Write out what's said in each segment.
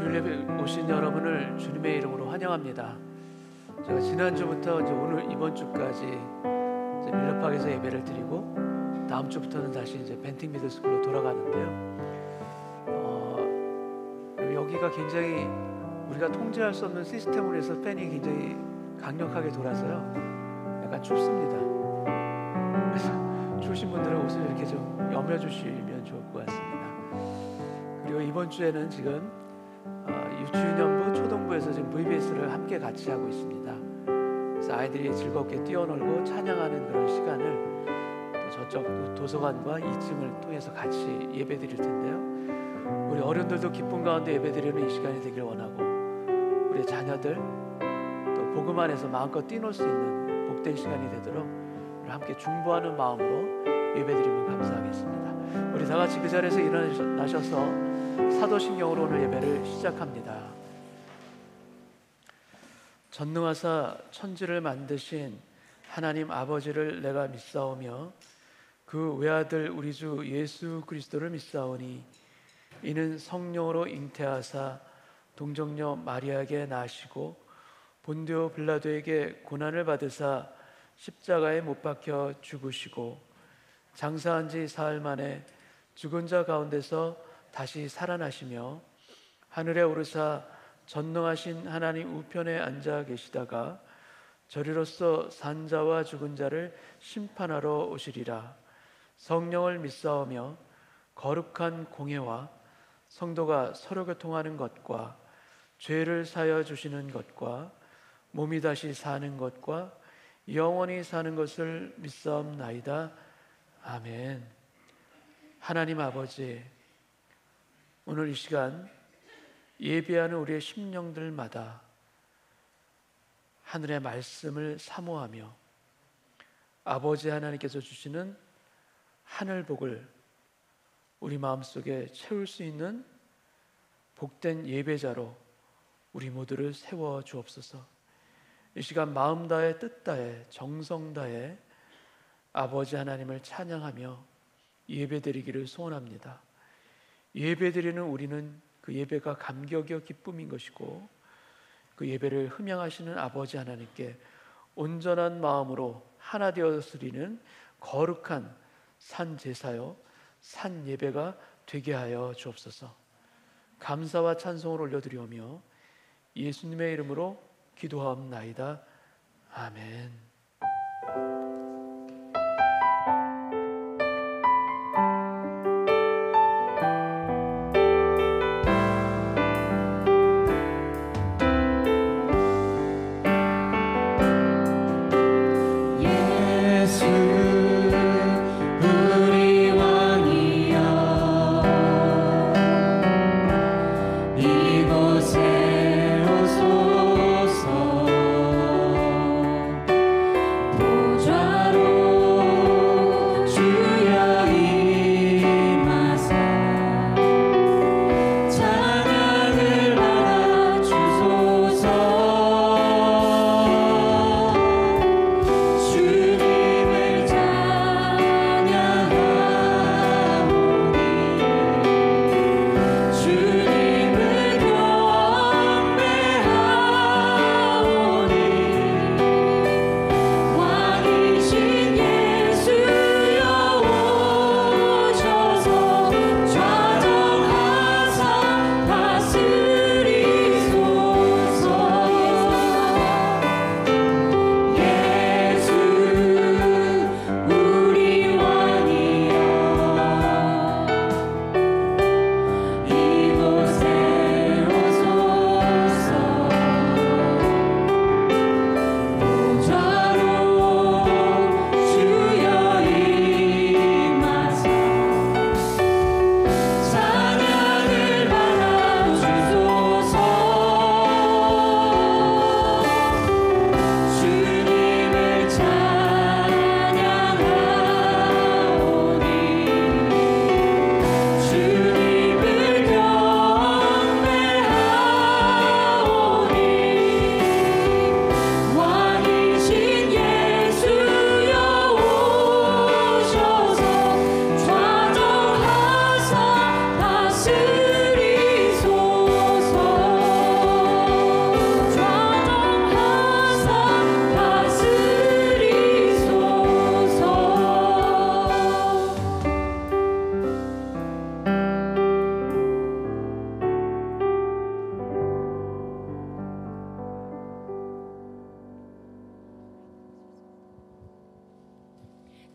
주일 예배 오신 여러분을 주님의 이름으로 환영합니다. 제가 지난주부터 오늘 이번 주까지 밀렵학에서 예배를 드리고 다음 주부터는 다시 벤팅 미들스쿨로 돌아가는데요. 여기가 굉장히 우리가 통제할 수 없는 시스템으로 해서 팬이 굉장히 강력하게 돌아서요. 약간 춥습니다. 그래서 추우신 분들은 옷을 이렇게 좀 여며주시면 좋을 것 같습니다. 그리고 이번 주에는 지금 유치원부, 초등부에서 지금 VBS를 함께 같이 하고 있습니다. 그래서 아이들이 즐겁게 뛰어놀고 찬양하는 그런 시간을 또 저쪽 도서관과 2층을 통해서 같이 예배 드릴 텐데요. 우리 어른들도 기쁨 가운데 예배 드리는 이 시간이 되길 원하고, 우리 자녀들 또 복음 안에서 마음껏 뛰놀 수 있는 복된 시간이 되도록 함께 중보하는 마음으로 예배 드리면 감사하겠습니다. 우리 다 같이 그 자리에서 일어나셔서 사도신경으로 오늘 예배를 시작합니다. 전능하사 천지를 만드신 하나님 아버지를 내가 믿사오며 그 외아들 우리 주 예수 그리스도를 믿사오니 이는 성령으로 잉태하사 동정녀 마리아에게 나시고 본디오 빌라도에게 고난을 받으사 십자가에 못 박혀 죽으시고 장사한 지 사흘 만에 죽은 자 가운데서 다시 살아나시며 하늘에 오르사 전능하신 하나님 우편에 앉아 계시다가 저리로서 산 자와 죽은 자를 심판하러 오시리라. 성령을 믿사오며 거룩한 공회와 성도가 서로 교통하는 것과 죄를 사하여 주시는 것과 몸이 다시 사는 것과 영원히 사는 것을 믿사옵나이다. 아멘. 하나님 아버지, 오늘 이 시간 예배하는 우리의 심령들마다 하늘의 말씀을 사모하며 아버지 하나님께서 주시는 하늘복을 우리 마음속에 채울 수 있는 복된 예배자로 우리 모두를 세워 주옵소서. 이 시간 마음 다해 뜻 다해 정성 다해 아버지 하나님을 찬양하며 예배드리기를 소원합니다. 예배드리는 우리는 그 예배가 감격이요 기쁨인 것이고, 그 예배를 흠양하시는 아버지 하나님께 온전한 마음으로 하나 되어 드리는 거룩한 산 제사요 산 예배가 되게 하여 주옵소서. 감사와 찬송을 올려드리오며 예수님의 이름으로 기도하옵나이다. 아멘. 이곳에 오소서.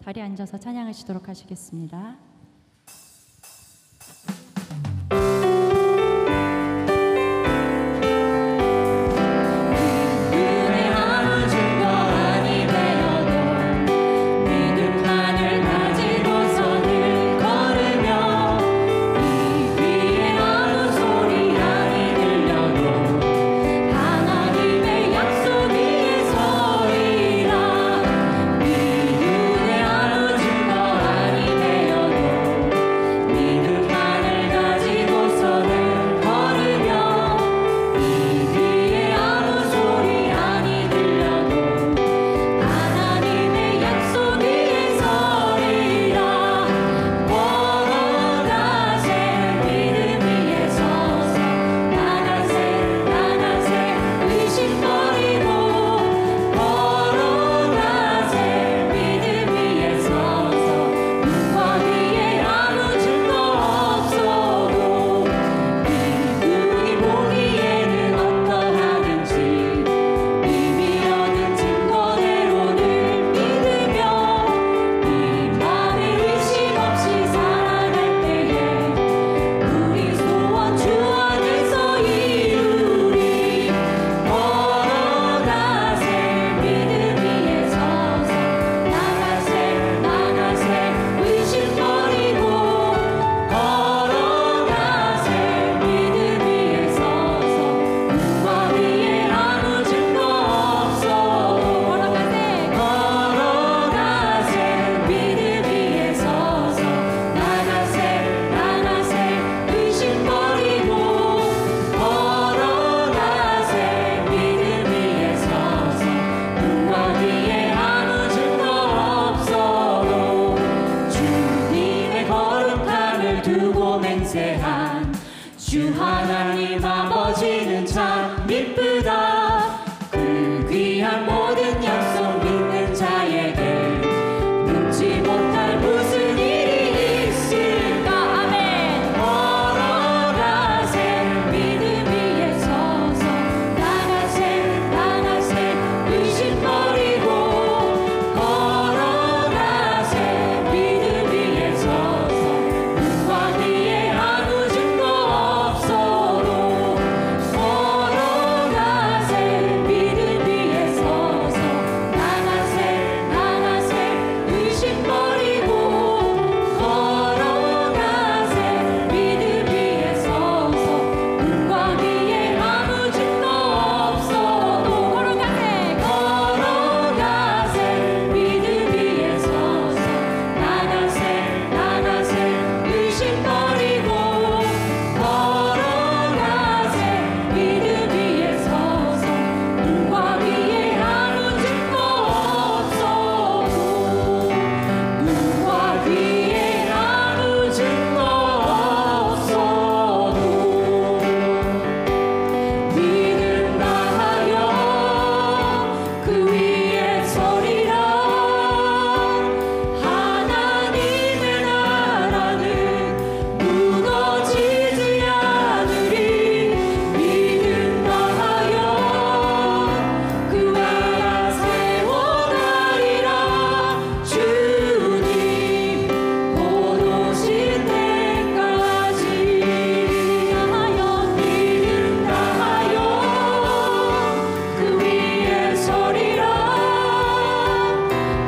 자리에 앉아서 찬양하시도록 하시겠습니다. 주 하나님 아버지는 참 미쁘다. 그 귀한 모든 약속 믿는 자에게 num지 못할 무슨 일이 있을까. 아멘. 걸어가세 믿음 위에 서서 나가세 의심 버리고 걸어가세 믿음 위에 서서 눈과 귀에 아무 증거 없어도 걸어가세 믿음 위에 서서 나가세 의심 버리고 걸어가세 믿음 위에 서서 눈과 귀에 아무 증거 없어도 걸어가세 믿음 위에 서서 나가세 의심 버리고 걸어가세 믿음 위에 서서 눈과 귀에 아무 증거 없어도 눈과 귀에 아무 증거 없어도 믿음 다하여 그 위에 서리라. 하나님의 나라는 무너지지 않으리. 믿음 다하여 그 나라 세워가리라. 주님 곧 오실 때까지 믿음 다하여 그 위에 서리라.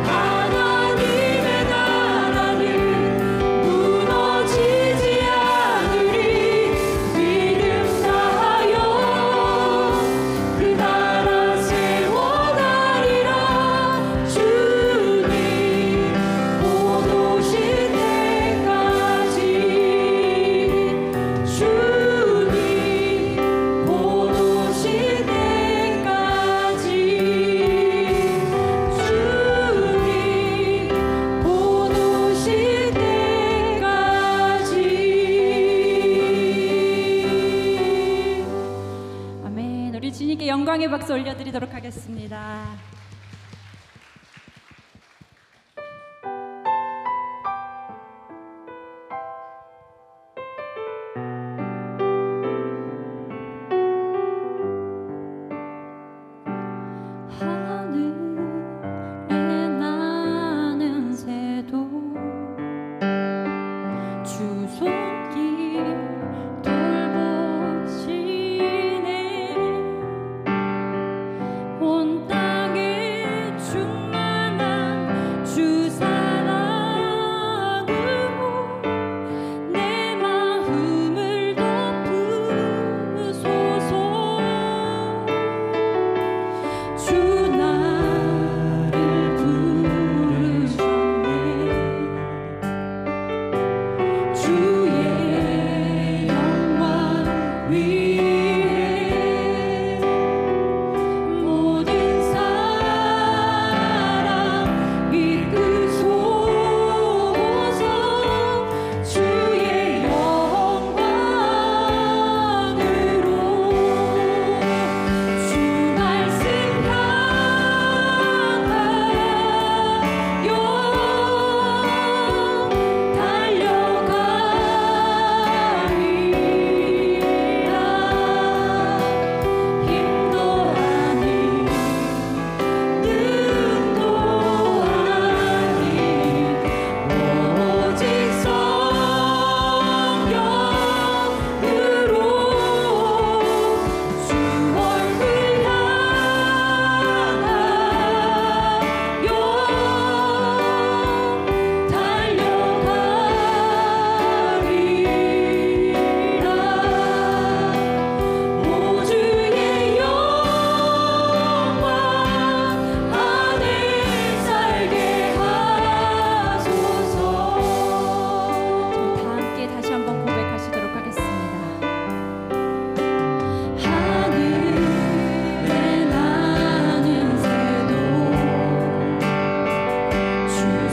하나님의 나라는 무너지지 않으리. 믿음 다하여 그 나라 세워가리라. 주님 곧 오실 때까지 주님 곧 오실 때까지 주님 곧 오실 때까지. 아멘. 우리 주님께 영광의 박수 올려드리도록 하겠습니다. 하늘에 나는 새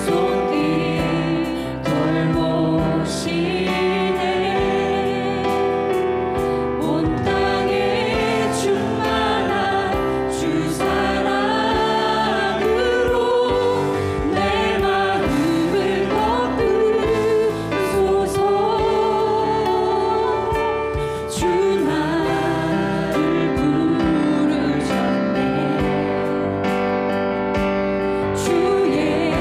손길 돌보시네 온 땅에 충만한 주 사랑으로 내 마음을 덮으소서 주 나를 부르셨네 주의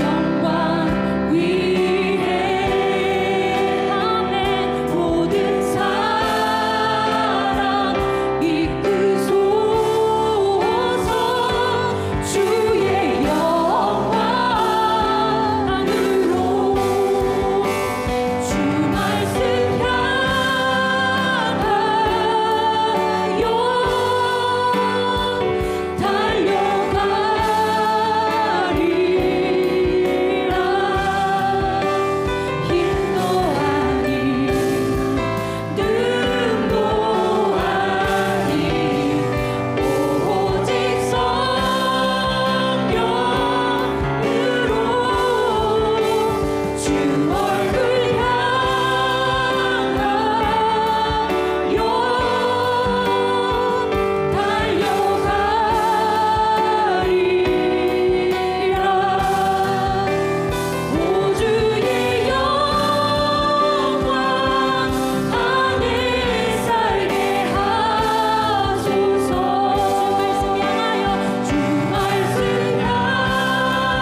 영광 위에 아멘 모든 사랑 이끄소서 주의 영광으로 주 말씀 향하여 달려가리라 힘도 아닌 뜸도 아닌 오직 성령으로 주 얼굴 향하여 달려가리라 오주의 영광 안에 살게 하소서 주 말씀 향하여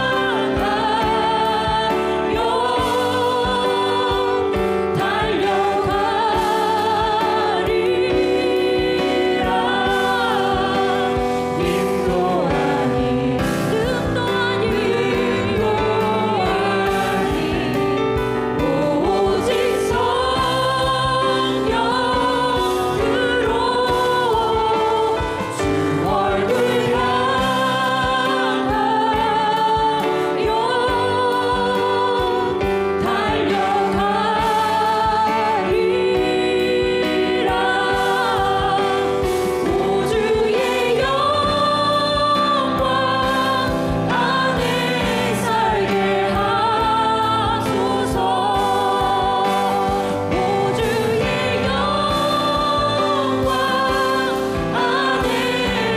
달려가리라 힘도 아닌 뜸도 아닌 오직 성령으로 주 얼굴 향하여 달려가리라 오주의 영광 안에 살게 하소서 오주의 영광 안에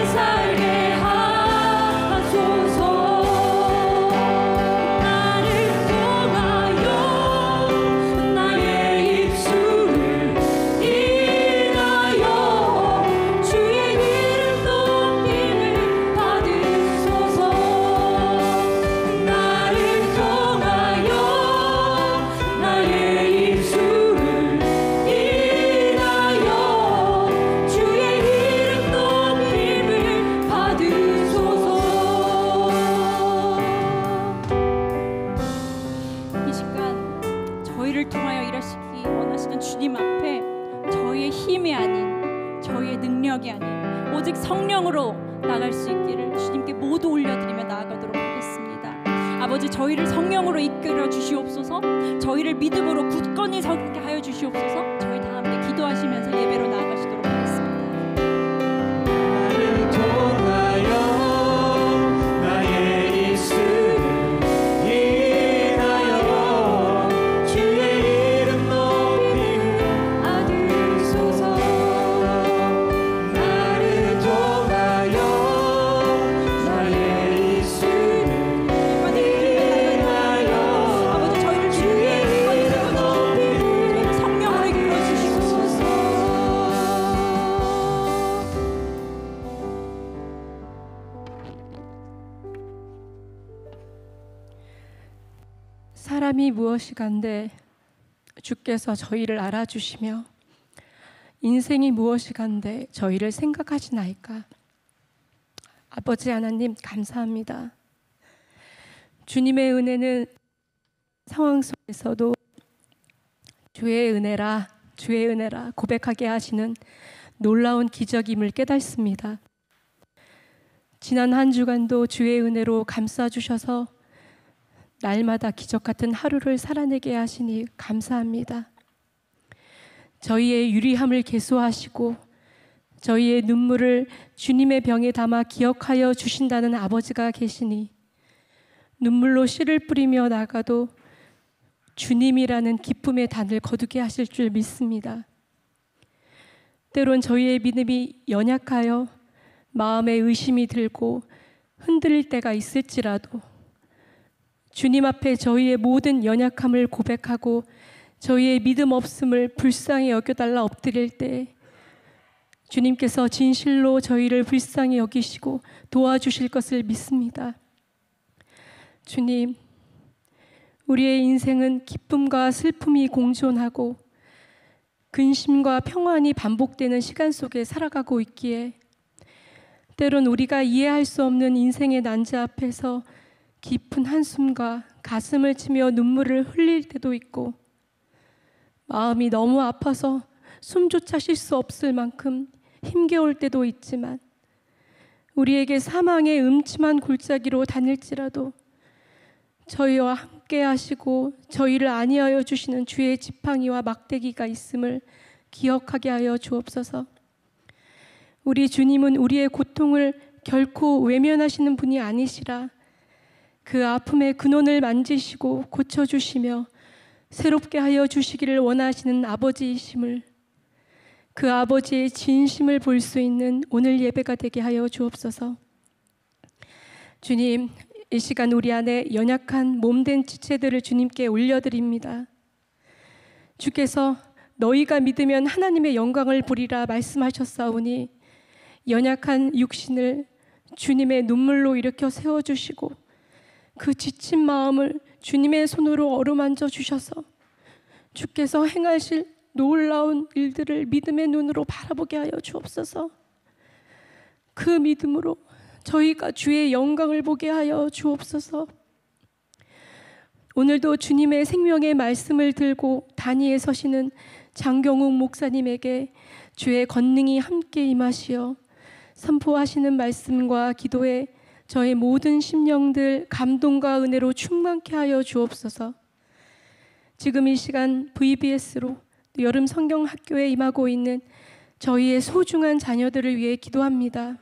살게 하소서 나를 통하여 나의 입술을 인하여 주의 이름 높임을 받으소서 나를 통하여 나의 입술을 인하여 주의 이름 높임을 받으소서 이 시간 저희를 통하여 일하시기 원하시는 주님 앞에 저희의 힘이 아닌 저희의 능력이 아닌 오직 성령으로 나갈 수 있기를 주님께 모두 올려드리며 나아가도록 하겠습니다. 아버지 저희를 성령으로 이끌어 주시옵소서 저희를 믿음으로 굳건히 서게 하여 주시옵소서 저희 다 함께 기도하시면서 예배로 나아가시도록 하겠습니다. 나를 통하여 나의 입술을 인하여 주의 이름 높임을 받으소서 나를 통하여 나의 입술을 인하여 아버지 저희를 주의 이름 높임을 성령으로 이끌어 주시옵소서. 사람이 무엇이간데 주께서 저희를 알아주시며 인생이 무엇이간데 저희를 생각하시나이까. 아버지 하나님 감사합니다. 주님의 은혜는 상황 속에서도 주의 은혜라 주의 은혜라 고백하게 하시는 놀라운 기적임을 깨닫습니다. 지난 한 주간도 주의 은혜로 감싸주셔서 날마다 기적 같은 하루를 살아내게 하시니 감사합니다. 저희의 유리함을 계수하시고 저희의 눈물을 주님의 병에 담아 기억하여 주신다는 아버지가 계시니 눈물로 씨를 뿌리며 나가도 주님이라는 기쁨의 단을 거두게 하실 줄 믿습니다. 때론 저희의 믿음이 연약하여 마음에 의심이 들고 흔들릴 때가 있을지라도 주님 앞에 저희의 모든 연약함을 고백하고 저희의 믿음 없음을 불쌍히 여겨달라 엎드릴 때 주님께서 진실로 저희를 불쌍히 여기시고 도와주실 것을 믿습니다. 주님, 우리의 인생은 기쁨과 슬픔이 공존하고 근심과 평안이 반복되는 시간 속에 살아가고 있기에 때론 우리가 이해할 수 없는 인생의 난제 앞에서 깊은 한숨과 가슴을 치며 눈물을 흘릴 때도 있고 마음이 너무 아파서 숨조차 쉴 수 없을 만큼 힘겨울 때도 있지만 우리에게 사망의 음침한 골짜기로 다닐지라도 저희와 함께 하시고 저희를 안위하여 주시는 주의 지팡이와 막대기가 있음을 기억하게 하여 주옵소서. 우리 주님은 우리의 고통을 결코 외면하시는 분이 아니시라 그 아픔의 근원을 만지시고 고쳐주시며 새롭게 하여 주시기를 원하시는 아버지이심을 그 아버지의 진심을 볼 수 있는 오늘 예배가 되게 하여 주옵소서. 주님, 이 시간 우리 안에 연약한 몸된 지체들을 주님께 올려드립니다. 주께서 너희가 믿으면 하나님의 영광을 보리라 말씀하셨사오니 연약한 육신을 주님의 눈물로 일으켜 세워주시고 그 지친 마음을 주님의 손으로 어루만져 주셔서 주께서 행하실 놀라운 일들을 믿음의 눈으로 바라보게 하여 주옵소서. 그 믿음으로 저희가 주의 영광을 보게 하여 주옵소서. 오늘도 주님의 생명의 말씀을 들고 단위에 서시는 장경욱 목사님에게 주의 권능이 함께 임하시어 선포하시는 말씀과 기도에 저의 모든 심령들 감동과 은혜로 충만케 하여 주옵소서. 지금 이 시간 VBS로 여름 성경 학교에 임하고 있는 저희의 소중한 자녀들을 위해 기도합니다.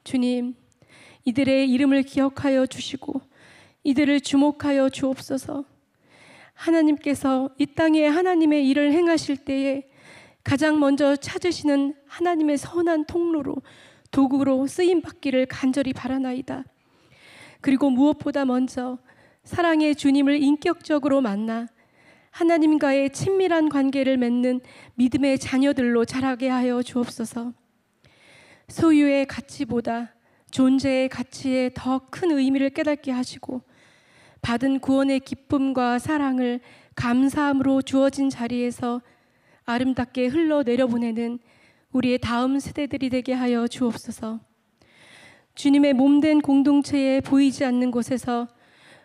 주님, 이들의 이름을 기억하여 주시고 이들을 주목하여 주옵소서. 하나님께서 이 땅에 하나님의 일을 행하실 때에 가장 먼저 찾으시는 하나님의 선한 통로로 도구로 쓰임받기를 간절히 바라나이다. 그리고 무엇보다 먼저 사랑의 주님을 인격적으로 만나 하나님과의 친밀한 관계를 맺는 믿음의 자녀들로 자라게 하여 주옵소서. 소유의 가치보다 존재의 가치에 더 큰 의미를 깨닫게 하시고 받은 구원의 기쁨과 사랑을 감사함으로 주어진 자리에서 아름답게 흘러내려보내는 우리의 다음 세대들이 되게 하여 주옵소서. 주님의 몸된 공동체에 보이지 않는 곳에서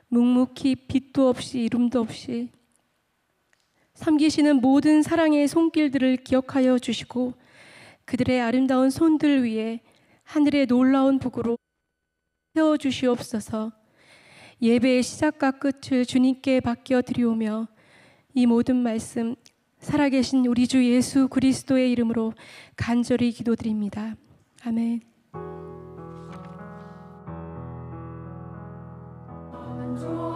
묵묵히 빛도 없이 이름도 없이 섬기시는 모든 사랑의 손길들을 기억하여 주시고 그들의 아름다운 손들 위에 하늘의 놀라운 복으로 세워주시옵소서. 예배의 시작과 끝을 주님께 맡겨드리오며 이 모든 말씀 살아계신 우리 주 예수 그리스도의 이름으로 간절히 기도드립니다. 아멘. 주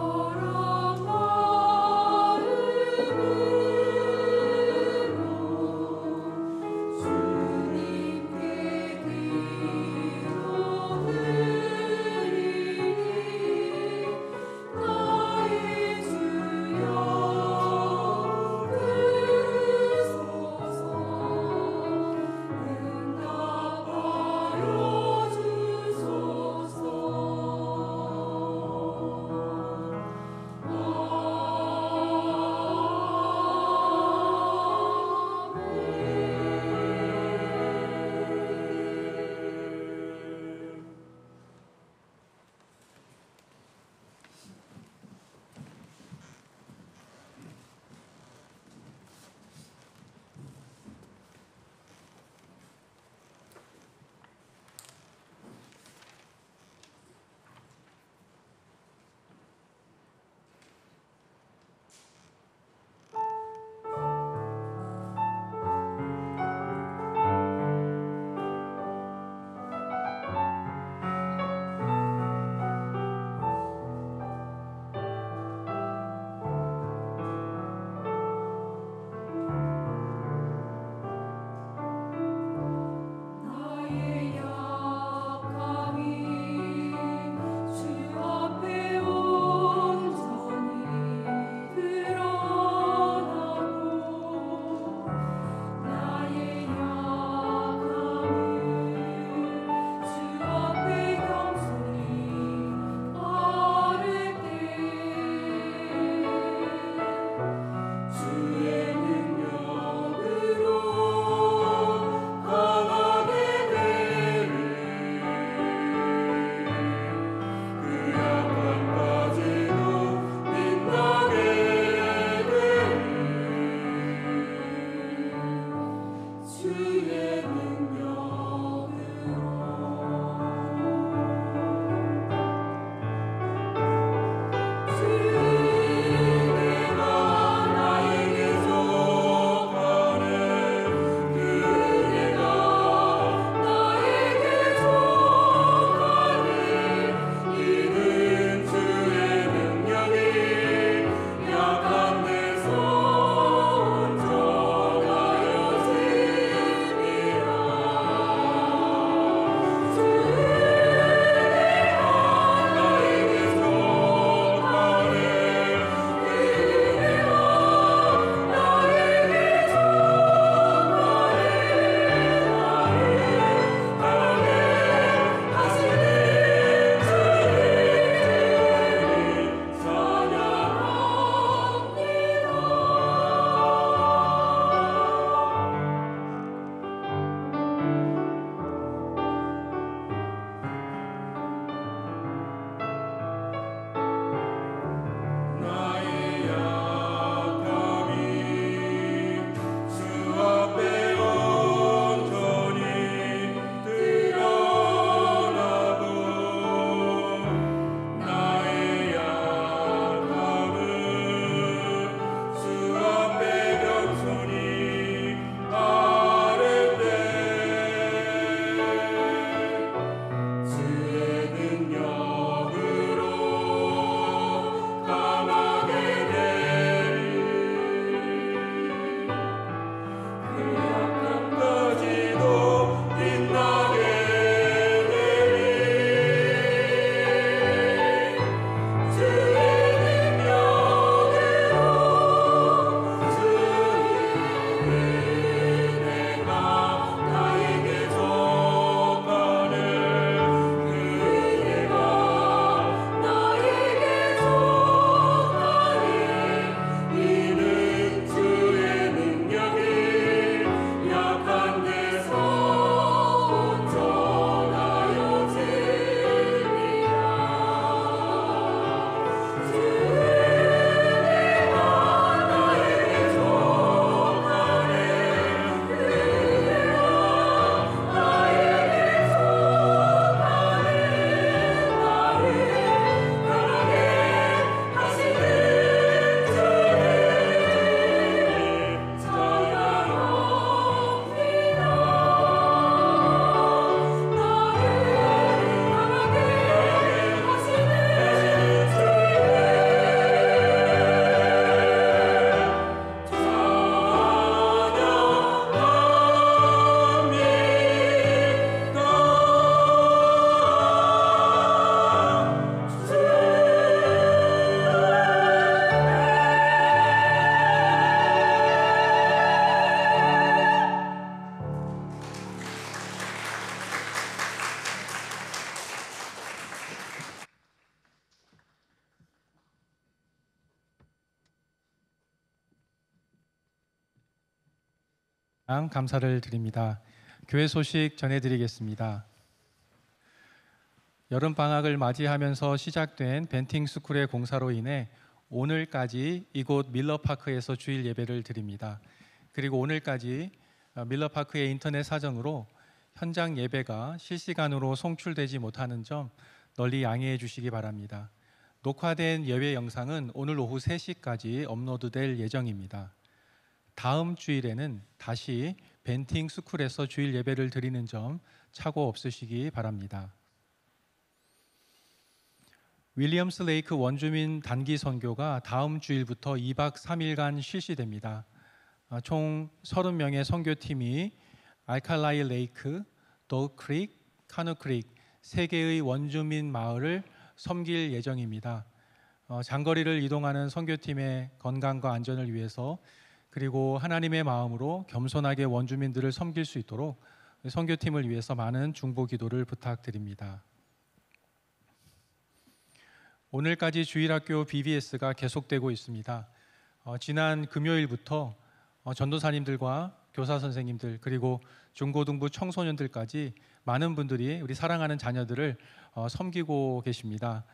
감사를 드립니다. 교회 소식 전해드리겠습니다. 여름 방학을 맞이하면서 시작된 벤팅 스쿨의 공사로 인해 오늘까지 이곳 밀러파크에서 주일 예배를 드립니다. 그리고 오늘까지 밀러파크의 인터넷 사정으로 현장 예배가 실시간으로 송출되지 못하는 점 널리 양해해 주시기 바랍니다. 녹화된 예배 영상은 오늘 오후 3시까지 업로드될 예정입니다. 다음 주일에는 다시 벤팅 스쿨에서 주일 예배를 드리는 점 착오 없으시기 바랍니다. 윌리엄스 레이크 원주민 단기 선교가 다음 주일부터 2박 3일간 실시됩니다. 총 30명의 선교팀이 알칼라이 레이크, 도우 크릭, 카누 크릭 3개의 원주민 마을을 섬길 예정입니다. 장거리를 이동하는 선교팀의 건강과 안전을 위해서 그리고 하나님의 마음으로 겸손하게 원주민들을 섬길 수 있도록 선교팀을 위해서 많은 중보 기도를 부탁드립니다. 오늘까지 주일학교 BBS가 계속되고 있습니다. 지난 금요일부터 전도사님들과 교사 선생님들 그리고 중고등부 청소년들까지 많은 분들이 우리 사랑하는 자녀들을 섬기고 계십니다.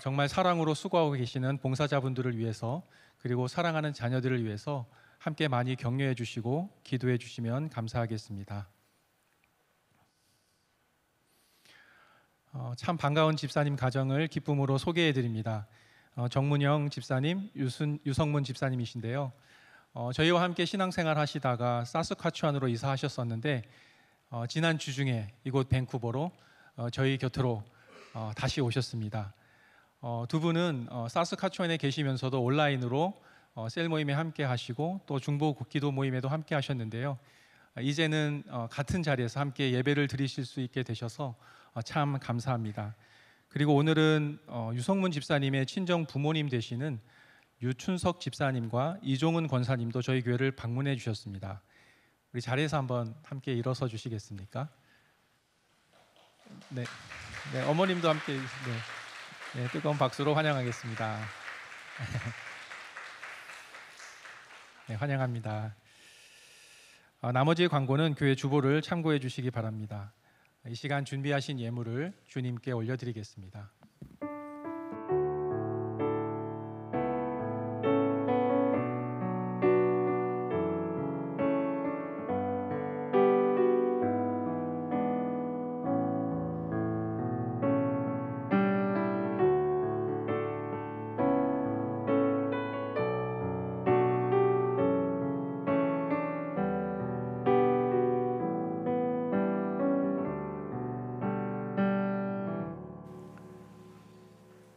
정말 사랑으로 수고하고 계시는 봉사자분들을 위해서 그리고 사랑하는 자녀들을 위해서 함께 많이 격려해 주시고 기도해 주시면 감사하겠습니다. 참 반가운 집사님 가정을 기쁨으로 소개해 드립니다. 정문영 집사님, 유성문 집사님이신데요. 저희와 함께 신앙생활 하시다가 사스카추안으로 이사하셨었는데 지난 주중에 이곳 밴쿠버로 저희 곁으로 다시 오셨습니다. 두 분은 사스카추안에 계시면서도 온라인으로 셀 모임에 함께 하시고 또 중보 기도 모임에도 함께 하셨는데요. 이제는 같은 자리에서 함께 예배를 드리실 수 있게 되셔서 참 감사합니다. 그리고 오늘은 유성문 집사님의 친정 부모님 되시는 유춘석 집사님과 이종은 권사님도 저희 교회를 방문해 주셨습니다. 우리 자리에서 한번 함께 일어서 주시겠습니까? 네, 어머님도 함께 네, 뜨거운 박수로 환영하겠습니다. 네, 환영합니다. 나머지 광고는 교회 주보를 참고해 주시기 바랍니다. 이 시간 준비하신 예물을 주님께 올려드리겠습니다.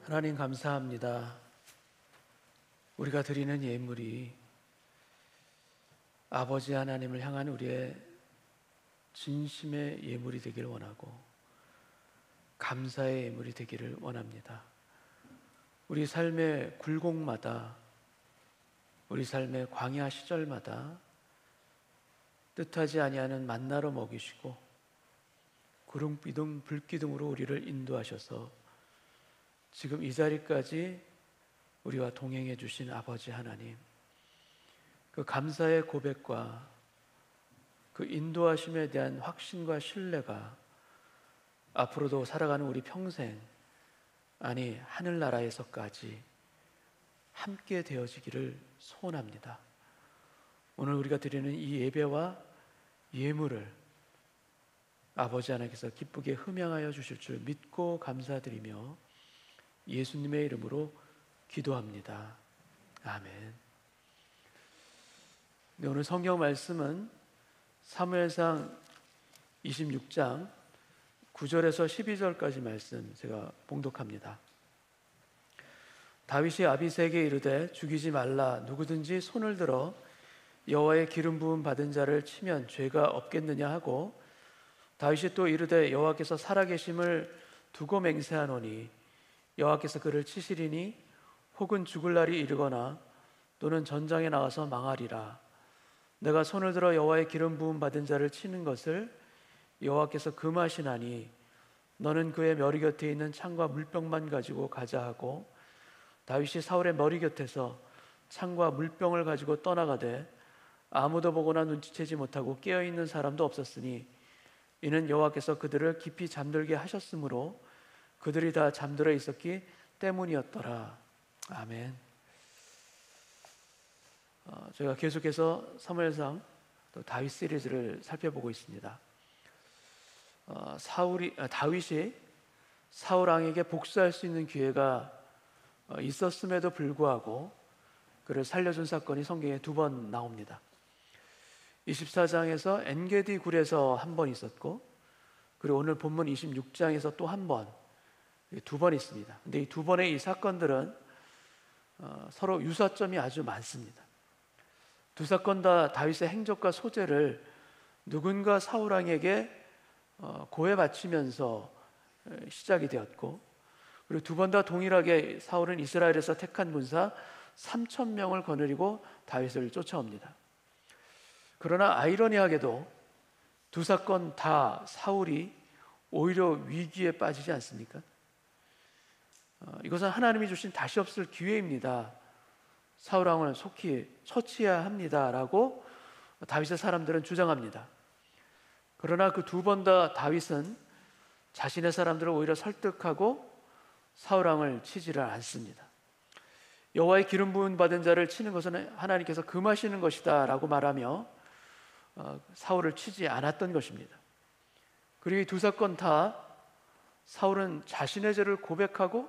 하나님 감사합니다. 우리가 드리는 예물이 아버지 하나님을 향한 우리의 진심의 예물이 되기를 원하고 감사의 예물이 되기를 원합니다. 우리 삶의 굴곡마다 우리 삶의 광야 시절마다 뜻하지 아니하는 만나로 먹이시고 구름기둥 불기둥으로 우리를 인도하셔서 지금 이 자리까지 우리와 동행해 주신 아버지 하나님, 그 감사의 고백과 그 인도하심에 대한 확신과 신뢰가 앞으로도 살아가는 우리 평생, 아니 하늘나라에서까지 함께 되어지기를 소원합니다. 오늘 우리가 드리는 이 예배와 예물을 아버지 하나님께서 기쁘게 흠양하여 주실 줄 믿고 감사드리며 예수님의 이름으로 기도합니다. 아멘. 네, 오늘 성경 말씀은 사무엘상 26장 9절에서 12절까지 말씀 제가 봉독합니다. 다윗이 아비새에게 이르되 죽이지 말라. 누구든지 손을 들어 여호와의 기름 부음 받은 자를 치면 죄가 없겠느냐 하고, 다윗이 또 이르되 여호와께서 살아계심을 두고 맹세하노니 여호와께서 그를 치시리니 혹은 죽을 날이 이르거나 또는 전장에 나가서 망하리라. 내가 손을 들어 여호와의 기름 부음 받은 자를 치는 것을 여호와께서 금하시나니 너는 그의 머리 곁에 있는 창과 물병만 가지고 가자 하고, 다윗이 사울의 머리 곁에서 창과 물병을 가지고 떠나가되 아무도 보거나 눈치채지 못하고 깨어있는 사람도 없었으니 이는 여호와께서 그들을 깊이 잠들게 하셨으므로 그들이 다 잠들어 있었기 때문이었더라. 아멘. 저희가 계속해서 사무엘상 또 다윗 시리즈를 살펴보고 있습니다. 다윗이 사울 왕에게 복수할 수 있는 기회가 있었음에도 불구하고 그를 살려준 사건이 성경에 2번 나옵니다. 24장에서 엔게디 굴에서 한 번 있었고, 그리고 오늘 본문 26장에서 또 한 번, 2번 있습니다. 근데 이 2번의 이 사건들은 서로 유사점이 아주 많습니다. 두 사건 다 다윗의 행적과 소재를 누군가 사울 왕에게 고해 바치면서 시작이 되었고, 그리고 2번 다 동일하게 사울은 이스라엘에서 택한 군사 3,000명을 거느리고 다윗을 쫓아옵니다. 그러나 아이러니하게도 두 사건 다 사울이 오히려 위기에 빠지지 않습니까? 이것은 하나님이 주신 다시 없을 기회입니다. 사울 왕을 속히 처치해야 합니다라고 다윗의 사람들은 주장합니다. 그러나 그 2번 다 다윗은 자신의 사람들을 오히려 설득하고 사울 왕을 치지를 않습니다. 여호와의 기름 부음 받은 자를 치는 것은 하나님께서 금하시는 것이다 라고 말하며 사울을 치지 않았던 것입니다. 그리고 이 두 사건 다 사울은 자신의 죄를 고백하고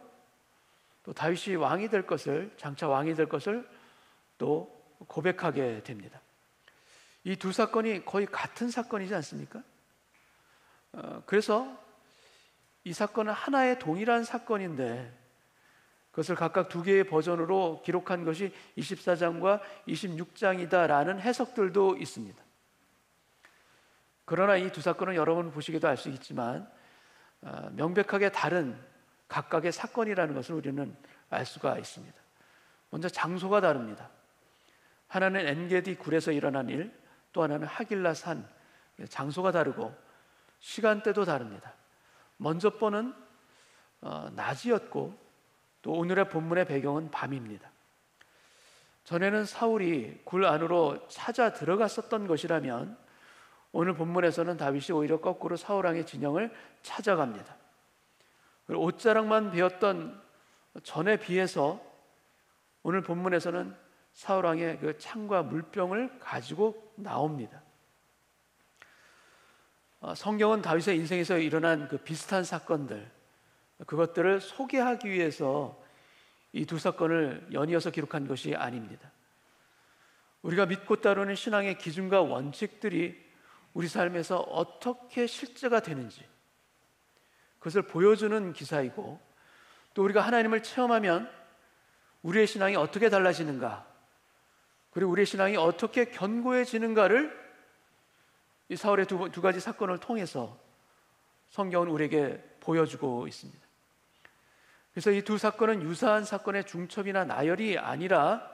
또 다윗이 왕이 될 것을, 장차 왕이 될 것을 또 고백하게 됩니다. 이 두 사건이 거의 같은 사건이지 않습니까? 그래서 이 사건은 하나의 동일한 사건인데 그것을 각각 2개의 버전으로 기록한 것이 24장과 26장이다라는 해석들도 있습니다. 그러나 이 두 사건은 여러분 보시기도 알 수 있지만 명백하게 다른 각각의 사건이라는 것을 우리는 알 수가 있습니다. 먼저 장소가 다릅니다. 하나는 엔게디 굴에서 일어난 일, 또 하나는 하길라 산, 장소가 다르고 시간대도 다릅니다. 먼저 번은 낮이었고 또 오늘의 본문의 배경은 밤입니다. 전에는 사울이 굴 안으로 찾아 들어갔었던 것이라면 오늘 본문에서는 다윗이 오히려 거꾸로 사울 왕의 진영을 찾아갑니다. 그리고 옷자락만 베었던 전에 비해서 오늘 본문에서는 사울 왕의 그 창과 물병을 가지고 나옵니다. 성경은 다윗의 인생에서 일어난 그 비슷한 사건들, 그것들을 소개하기 위해서 이 두 사건을 연이어서 기록한 것이 아닙니다. 우리가 믿고 따르는 신앙의 기준과 원칙들이 우리 삶에서 어떻게 실제가 되는지 그것을 보여주는 기사이고, 또 우리가 하나님을 체험하면 우리의 신앙이 어떻게 달라지는가, 그리고 우리의 신앙이 어떻게 견고해지는가를 이 사울의 두 가지 사건을 통해서 성경은 우리에게 보여주고 있습니다. 그래서 이 두 사건은 유사한 사건의 중첩이나 나열이 아니라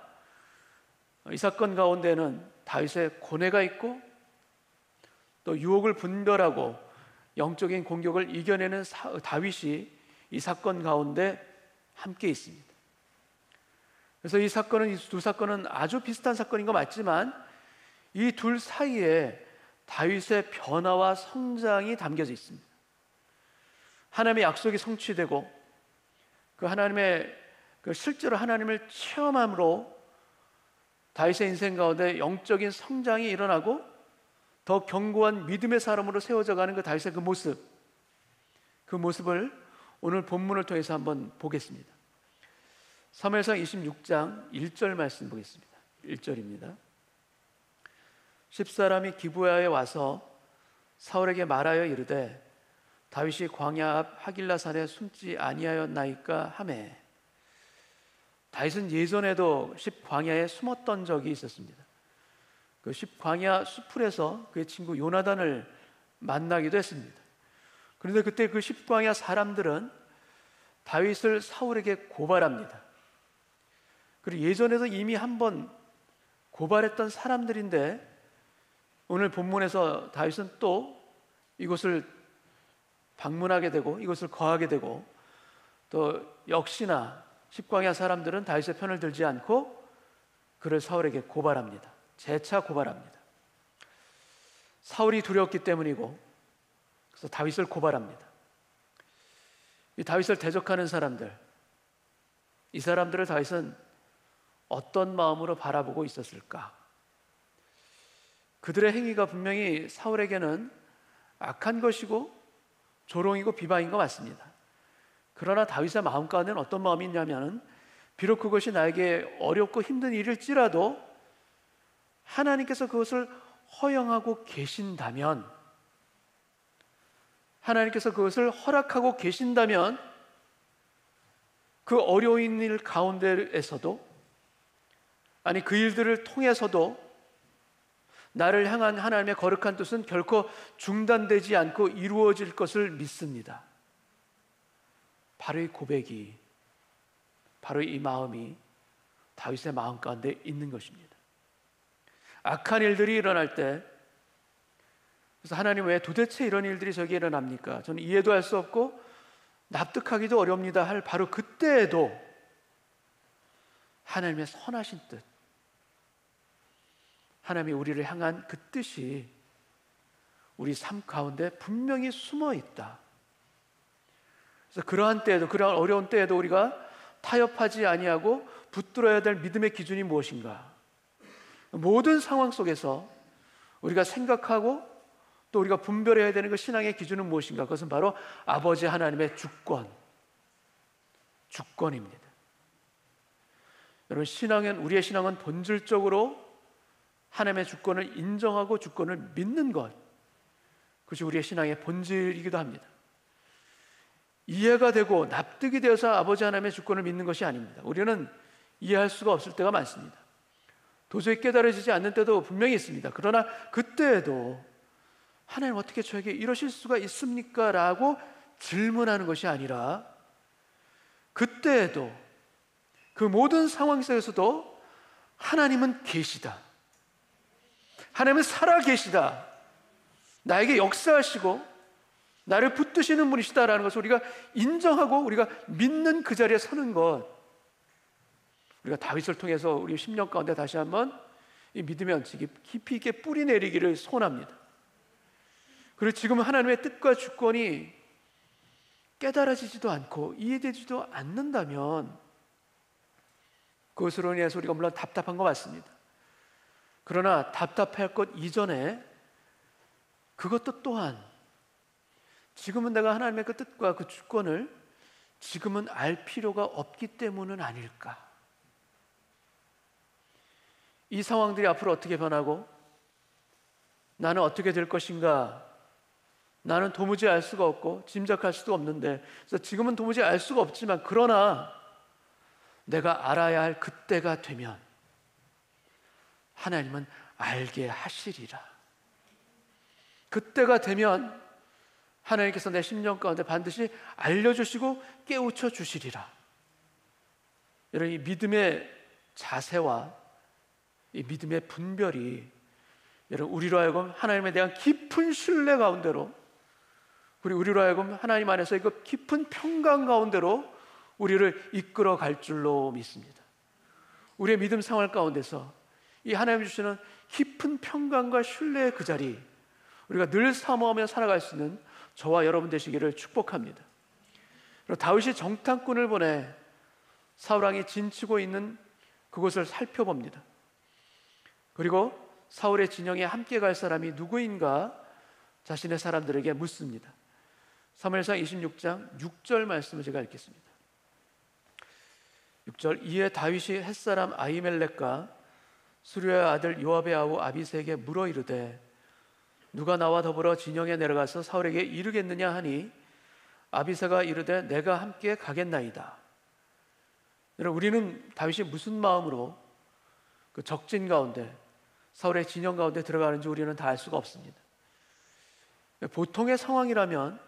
이 사건 가운데는 다윗의 고뇌가 있고 또 유혹을 분별하고 영적인 공격을 이겨내는 다윗이 이 사건 가운데 함께 있습니다. 그래서 이 두 사건은 아주 비슷한 사건인 거 맞지만 이 둘 사이에 다윗의 변화와 성장이 담겨져 있습니다. 하나님의 약속이 성취되고 그 하나님의 실제로 하나님을 체험함으로 다윗의 인생 가운데 영적인 성장이 일어나고 더 견고한 믿음의 사람으로 세워져가는 그 다윗의 그 모습을 오늘 본문을 통해서 한번 보겠습니다. 사무엘상 26장 1절 말씀 보겠습니다. 1절입니다. 10사람이 기브야에 와서 사울에게 말하여 이르되 다윗이 광야 앞 하길라 산에 숨지 아니하였나이까 하매. 다윗은 예전에도 10광야에 숨었던 적이 있었습니다. 그 10광야 수풀에서 그의 친구 요나단을 만나기도 했습니다. 그런데 그때 그 10광야 사람들은 다윗을 사울에게 고발합니다. 그리고 예전에도 이미 한번 고발했던 사람들인데 오늘 본문에서 다윗은 또 이곳을 방문하게 되고 이곳을 거하게 되고 또 역시나 10광야 사람들은 다윗의 편을 들지 않고 그를 사울에게 고발합니다. 재차 고발합니다. 사울이 두려웠기 때문이고, 그래서 다윗을 고발합니다. 이 다윗을 대적하는 사람들, 이 사람들을 다윗은 어떤 마음으로 바라보고 있었을까? 그들의 행위가 분명히 사울에게는 악한 것이고 조롱이고 비방인 것 맞습니다. 그러나 다윗의 마음 가운데는 어떤 마음이 있냐면, 비록 그것이 나에게 어렵고 힘든 일일지라도 하나님께서 그것을 허용하고 계신다면, 하나님께서 그것을 허락하고 계신다면 그 어려운 일 가운데에서도, 아니 그 일들을 통해서도 나를 향한 하나님의 거룩한 뜻은 결코 중단되지 않고 이루어질 것을 믿습니다. 바로 이 고백이, 바로 이 마음이 다윗의 마음 가운데 있는 것입니다. 악한 일들이 일어날 때, 그래서 하나님 왜 도대체 이런 일들이 저에게 일어납니까? 저는 이해도 할 수 없고 납득하기도 어렵니다 할 바로 그때에도 하나님의 선하신 뜻, 하나님이 우리를 향한 그 뜻이 우리 삶 가운데 분명히 숨어 있다. 그래서 그러한 때에도, 그러한 어려운 때에도 우리가 타협하지 아니하고 붙들어야 될 믿음의 기준이 무엇인가? 모든 상황 속에서 우리가 생각하고 또 우리가 분별해야 되는 그 신앙의 기준은 무엇인가? 그것은 바로 아버지 하나님의 주권입니다. 여러분, 우리의 신앙은 본질적으로 하나님의 주권을 인정하고 주권을 믿는 것, 그것이 우리의 신앙의 본질이기도 합니다. 이해가 되고 납득이 되어서 아버지 하나님의 주권을 믿는 것이 아닙니다. 우리는 이해할 수가 없을 때가 많습니다. 도저히 깨달아지지 않는 때도 분명히 있습니다. 그러나 그때에도 하나님 어떻게 저에게 이러실 수가 있습니까? 라고 질문하는 것이 아니라, 그때에도 그 모든 상황 속에서도 하나님은 계시다, 하나님은 살아 계시다, 나에게 역사하시고 나를 붙드시는 분이시다라는 것을 우리가 인정하고 우리가 믿는 그 자리에 서는 것, 우리가 다윗을 통해서 우리 심령 가운데 다시 한번 이 믿음의 원칙이 깊이 있게 뿌리 내리기를 소원합니다. 그리고 지금 하나님의 뜻과 주권이 깨달아지지도 않고 이해되지도 않는다면 그것으로 인해서 우리가 물론 답답한 거 맞습니다. 그러나 답답할 것 이전에 그것도 또한 지금은 내가 하나님의 그 뜻과 그 주권을 지금은 알 필요가 없기 때문은 아닐까? 이 상황들이 앞으로 어떻게 변하고 나는 어떻게 될 것인가? 나는 도무지 알 수가 없고 짐작할 수도 없는데, 그래서 지금은 도무지 알 수가 없지만, 그러나 내가 알아야 할 그때가 되면 하나님은 알게 하시리라. 그때가 되면 하나님께서 내 심령 가운데 반드시 알려주시고 깨우쳐 주시리라. 여러분, 이 믿음의 자세와 이 믿음의 분별이 여러분 우리로 하여금 하나님에 대한 깊은 신뢰 가운데로, 그리고 우리로 하여금 하나님 안에서 그 깊은 평강 가운데로 우리를 이끌어 갈 줄로 믿습니다. 우리의 믿음 생활 가운데서 이 하나님 주시는 깊은 평강과 신뢰의 그 자리, 우리가 늘 사모하며 살아갈 수 있는 저와 여러분 되시기를 축복합니다. 그리고 다윗이 정탐꾼을 보내 사울왕이 진치고 있는 그곳을 살펴봅니다. 그리고 사울의 진영에 함께 갈 사람이 누구인가 자신의 사람들에게 묻습니다. 사무엘상 26장 6절 말씀을 제가 읽겠습니다. 6절, 이에 다윗이 햇사람 아히멜렉과 수르야의 아들 요압의 아우 아비새에게 물어 이르되 누가 나와 더불어 진영에 내려가서 사울에게 이르겠느냐 하니 아비새가 이르되 내가 함께 가겠나이다. 여러분, 우리는 다윗이 무슨 마음으로 그 적진 가운데 사울의 진영 가운데 들어가는지 우리는 다 알 수가 없습니다. 보통의 상황이라면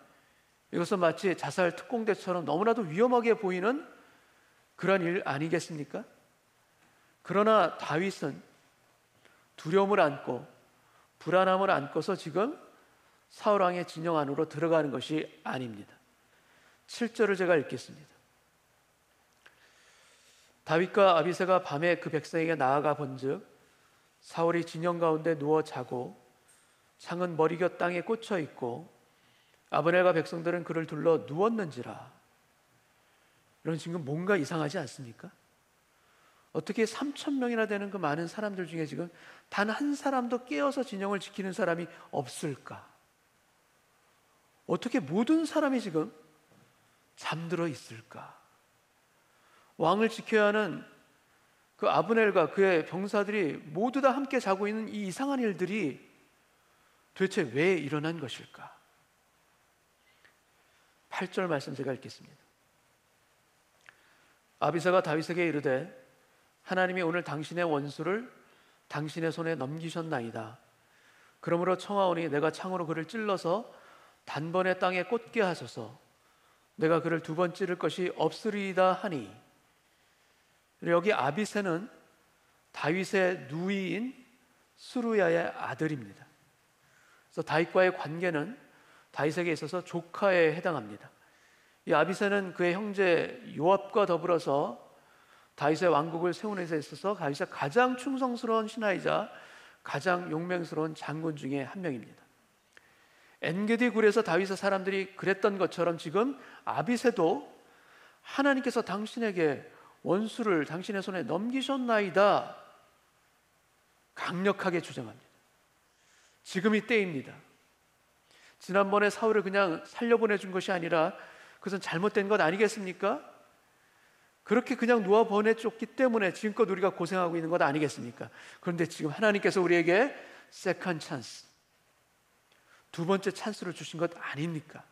이것은 마치 자살 특공대처럼 너무나도 위험하게 보이는 그런 일 아니겠습니까? 그러나 다윗은 두려움을 안고 불안함을 안고서 지금 사울왕의 진영 안으로 들어가는 것이 아닙니다. 7절을 제가 읽겠습니다. 다윗과 아비새가 밤에 그 백성에게 나아가 본즉 사울이 진영 가운데 누워 자고 창은 머리곁 땅에 꽂혀 있고 아브넬과 백성들은 그를 둘러 누웠는지라. 이런 지금 뭔가 이상하지 않습니까? 어떻게 3,000명이나 되는 그 많은 사람들 중에 지금 단 한 사람도 깨어서 진영을 지키는 사람이 없을까? 어떻게 모든 사람이 지금 잠들어 있을까? 왕을 지켜야 하는 그 아브넬과 그의 병사들이 모두 다 함께 자고 있는 이 이상한 일들이 도대체 왜 일어난 것일까? 8절 말씀 제가 읽겠습니다. 아비새가 다윗에게 이르되 하나님이 오늘 당신의 원수를 당신의 손에 넘기셨나이다. 그러므로 청하오니 내가 창으로 그를 찔러서 단번에 땅에 꽂게 하소서. 내가 그를 2번 찌를 것이 없으리이다 하니. 여기 아비새는 다윗의 누이인 스루야의 아들입니다. 그래서 다윗과의 관계는 다윗에게 있어서 조카에 해당합니다. 이 아비새는 그의 형제 요압과 더불어서 다윗의 왕국을 세우는 데 있어서 다윗의 가장 충성스러운 신하이자 가장 용맹스러운 장군 중에 한 명입니다. 엔게디 굴에서 다윗의 사람들이 그랬던 것처럼 지금 아비새도 하나님께서 당신에게 원수를 당신의 손에 넘기셨나이다 강력하게 주장합니다. 지금이 때입니다. 지난번에 사울을 그냥 살려보내준 것이 아니라 그것은 잘못된 것 아니겠습니까? 그렇게 그냥 놓아 보내줬기 때문에 지금껏 우리가 고생하고 있는 것 아니겠습니까? 그런데 지금 하나님께서 우리에게 세컨 찬스, 2번째 찬스를 주신 것 아닙니까?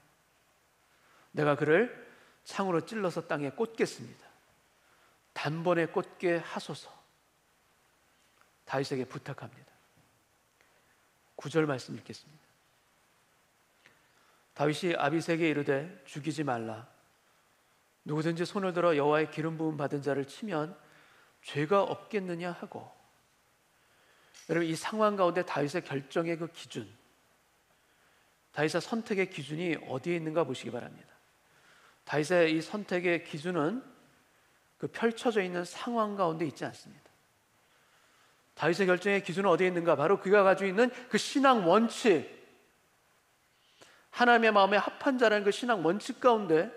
내가 그를 창으로 찔러서 땅에 꽂겠습니다. 단번에 꽂게 하소서. 다윗에게 부탁합니다. 9절 말씀 읽겠습니다. 다윗이 아비새에게 이르되 죽이지 말라. 누구든지 손을 들어 여호와의 기름 부음 받은 자를 치면 죄가 없겠느냐 하고. 여러분, 이 상황 가운데 다윗의 결정의 그 기준, 다윗의 선택의 기준이 어디에 있는가 보시기 바랍니다. 다윗의 이 선택의 기준은 그 펼쳐져 있는 상황 가운데 있지 않습니다. 다윗의 결정의 기준은 어디에 있는가? 바로 그가 가지고 있는 그 신앙 원칙, 하나님의 마음에 합한 자라는 그 신앙 원칙 가운데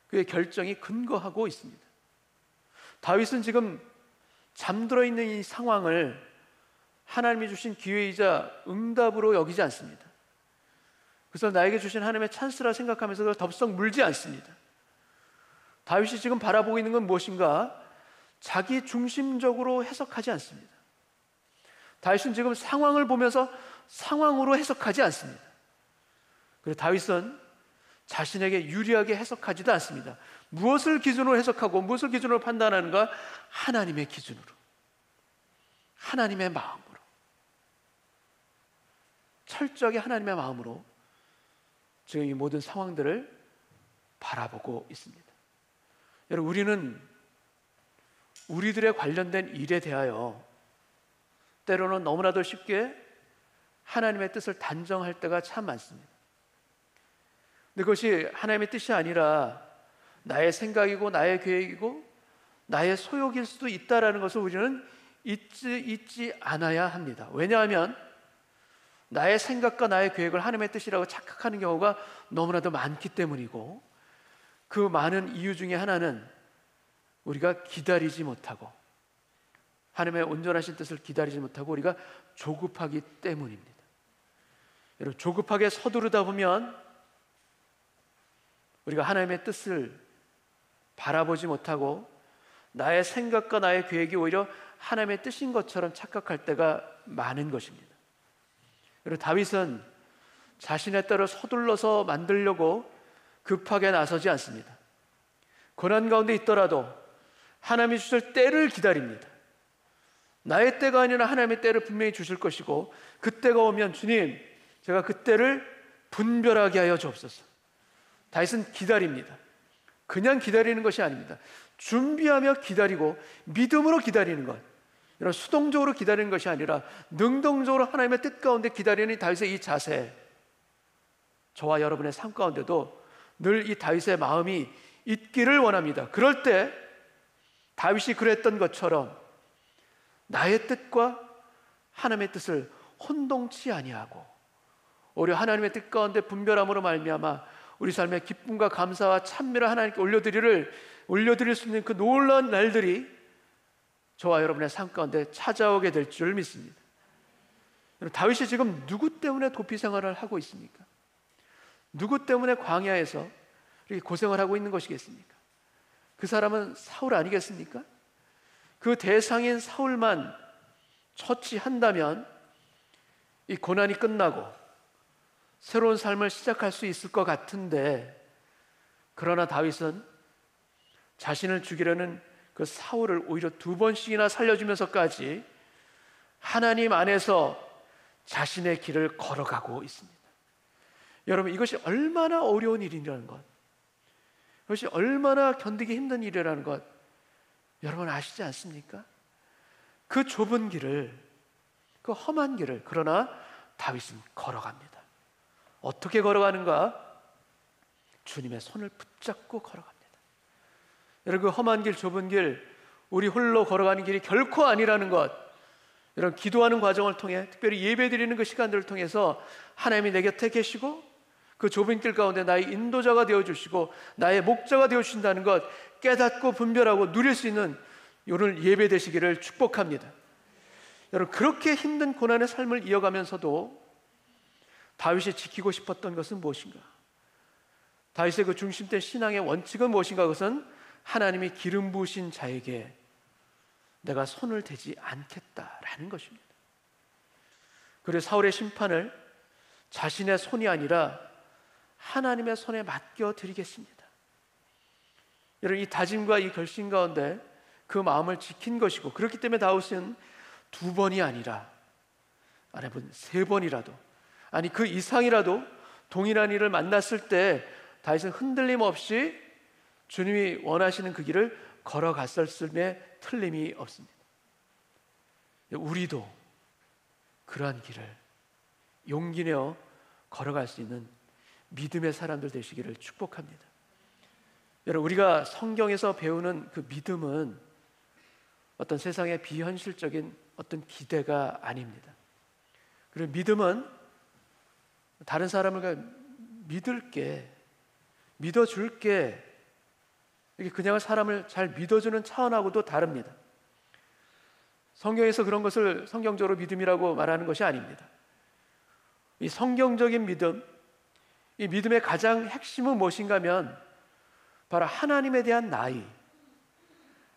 그의 결정이 근거하고 있습니다. 다윗은 지금 잠들어 있는 이 상황을 하나님이 주신 기회이자 응답으로 여기지 않습니다. 그래서 나에게 주신 하나님의 찬스라 생각하면서 그걸 덥석 물지 않습니다. 다윗이 지금 바라보고 있는 건 무엇인가? 자기 중심적으로 해석하지 않습니다. 다윗은 지금 상황을 보면서 상황으로 해석하지 않습니다. 그리고 다윗은 자신에게 유리하게 해석하지도 않습니다. 무엇을 기준으로 해석하고 무엇을 기준으로 판단하는가? 하나님의 기준으로, 하나님의 마음으로, 철저하게 하나님의 마음으로 지금 이 모든 상황들을 바라보고 있습니다. 여러분, 우리는 우리들의 관련된 일에 대하여 때로는 너무나도 쉽게 하나님의 뜻을 단정할 때가 참 많습니다. 근데 그것이 하나님의 뜻이 아니라 나의 생각이고 나의 계획이고 나의 소욕일 수도 있다는 것을 우리는 잊지 않아야 합니다. 왜냐하면 나의 생각과 나의 계획을 하나님의 뜻이라고 착각하는 경우가 너무나도 많기 때문이고, 그 많은 이유 중에 하나는 우리가 기다리지 못하고, 하나님의 온전하신 뜻을 기다리지 못하고 우리가 조급하기 때문입니다. 여러분, 조급하게 서두르다 보면 우리가 하나님의 뜻을 바라보지 못하고 나의 생각과 나의 계획이 오히려 하나님의 뜻인 것처럼 착각할 때가 많은 것입니다. 그리고 다윗은 자신의 때를 서둘러서 만들려고 급하게 나서지 않습니다. 고난 가운데 있더라도 하나님이 주실 때를 기다립니다. 나의 때가 아니라 하나님의 때를 분명히 주실 것이고, 그 때가 오면 주님, 제가 그 때를 분별하게 하여 주옵소서. 다윗은 기다립니다. 그냥 기다리는 것이 아닙니다. 준비하며 기다리고 믿음으로 기다리는 것, 이런 수동적으로 기다리는 것이 아니라 능동적으로 하나님의 뜻 가운데 기다리는 다윗의 이 자세, 저와 여러분의 삶 가운데도 늘 이 다윗의 마음이 있기를 원합니다. 그럴 때 다윗이 그랬던 것처럼 나의 뜻과 하나님의 뜻을 혼동치 아니하고 오히려 하나님의 뜻 가운데 분별함으로 말미암아 우리 삶의 기쁨과 감사와 찬미를 하나님께 올려드릴 수 있는 그 놀라운 날들이 저와 여러분의 삶 가운데 찾아오게 될 줄 믿습니다. 다윗이 지금 누구 때문에 도피 생활을 하고 있습니까? 누구 때문에 광야에서 이렇게 고생을 하고 있는 것이겠습니까? 그 사람은 사울 아니겠습니까? 그 대상인 사울만 처치한다면 이 고난이 끝나고 새로운 삶을 시작할 수 있을 것 같은데, 그러나 다윗은 자신을 죽이려는 그 사울을 오히려 2번씩이나 살려주면서까지 하나님 안에서 자신의 길을 걸어가고 있습니다. 여러분, 이것이 얼마나 어려운 일이라는 것, 이것이 얼마나 견디기 힘든 일이라는 것 여러분 아시지 않습니까? 그 좁은 길을, 그 험한 길을 그러나 다윗은 걸어갑니다. 어떻게 걸어가는가? 주님의 손을 붙잡고 걸어갑니다. 여러분, 그 험한 길, 좁은 길, 우리 홀로 걸어가는 길이 결코 아니라는 것, 여러분, 기도하는 과정을 통해, 특별히 예배드리는 그 시간들을 통해서 하나님이 내 곁에 계시고 그 좁은 길 가운데 나의 인도자가 되어주시고 나의 목자가 되어주신다는 것 깨닫고 분별하고 누릴 수 있는 오늘 예배 되시기를 축복합니다. 여러분, 그렇게 힘든 고난의 삶을 이어가면서도 다윗이 지키고 싶었던 것은 무엇인가? 다윗의 그 중심된 신앙의 원칙은 무엇인가? 그것은 하나님이 기름 부으신 자에게 내가 손을 대지 않겠다라는 것입니다. 그래서 사울의 심판을 자신의 손이 아니라 하나님의 손에 맡겨드리겠습니다. 여러분, 이 다짐과 이 결심 가운데 그 마음을 지킨 것이고, 그렇기 때문에 다윗은 2번이 아니라 여러분 3번이라도, 아니 그 이상이라도 동일한 일을 만났을 때 다윗은 흔들림 없이 주님이 원하시는 그 길을 걸어갔었음에 틀림이 없습니다. 우리도 그러한 길을 용기 내어 걸어갈 수 있는 믿음의 사람들 되시기를 축복합니다. 여러분, 우리가 성경에서 배우는 그 믿음은 어떤 세상의 비현실적인 어떤 기대가 아닙니다. 그리고 믿음은 다른 사람을 믿을게, 믿어줄게, 이렇게 그냥 사람을 잘 믿어주는 차원하고도 다릅니다. 성경에서 그런 것을 성경적으로 믿음이라고 말하는 것이 아닙니다. 이 성경적인 믿음, 이 믿음의 가장 핵심은 무엇인가 하면 바로 하나님에 대한 나의,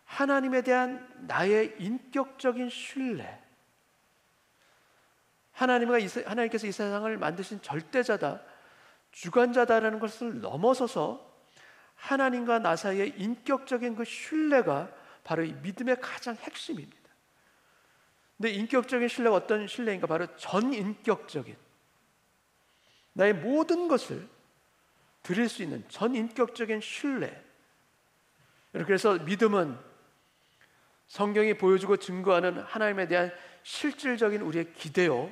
하나님에 대한 나의 인격적인 신뢰, 하나님께서 이 세상을 만드신 절대자다, 주관자다라는 것을 넘어서서 하나님과 나 사이의 인격적인 그 신뢰가 바로 이 믿음의 가장 핵심입니다. 근데 인격적인 신뢰가 어떤 신뢰인가? 바로 전인격적인, 나의 모든 것을 드릴 수 있는 전인격적인 신뢰. 그래서 믿음은 성경이 보여주고 증거하는 하나님에 대한 실질적인 우리의 기대요,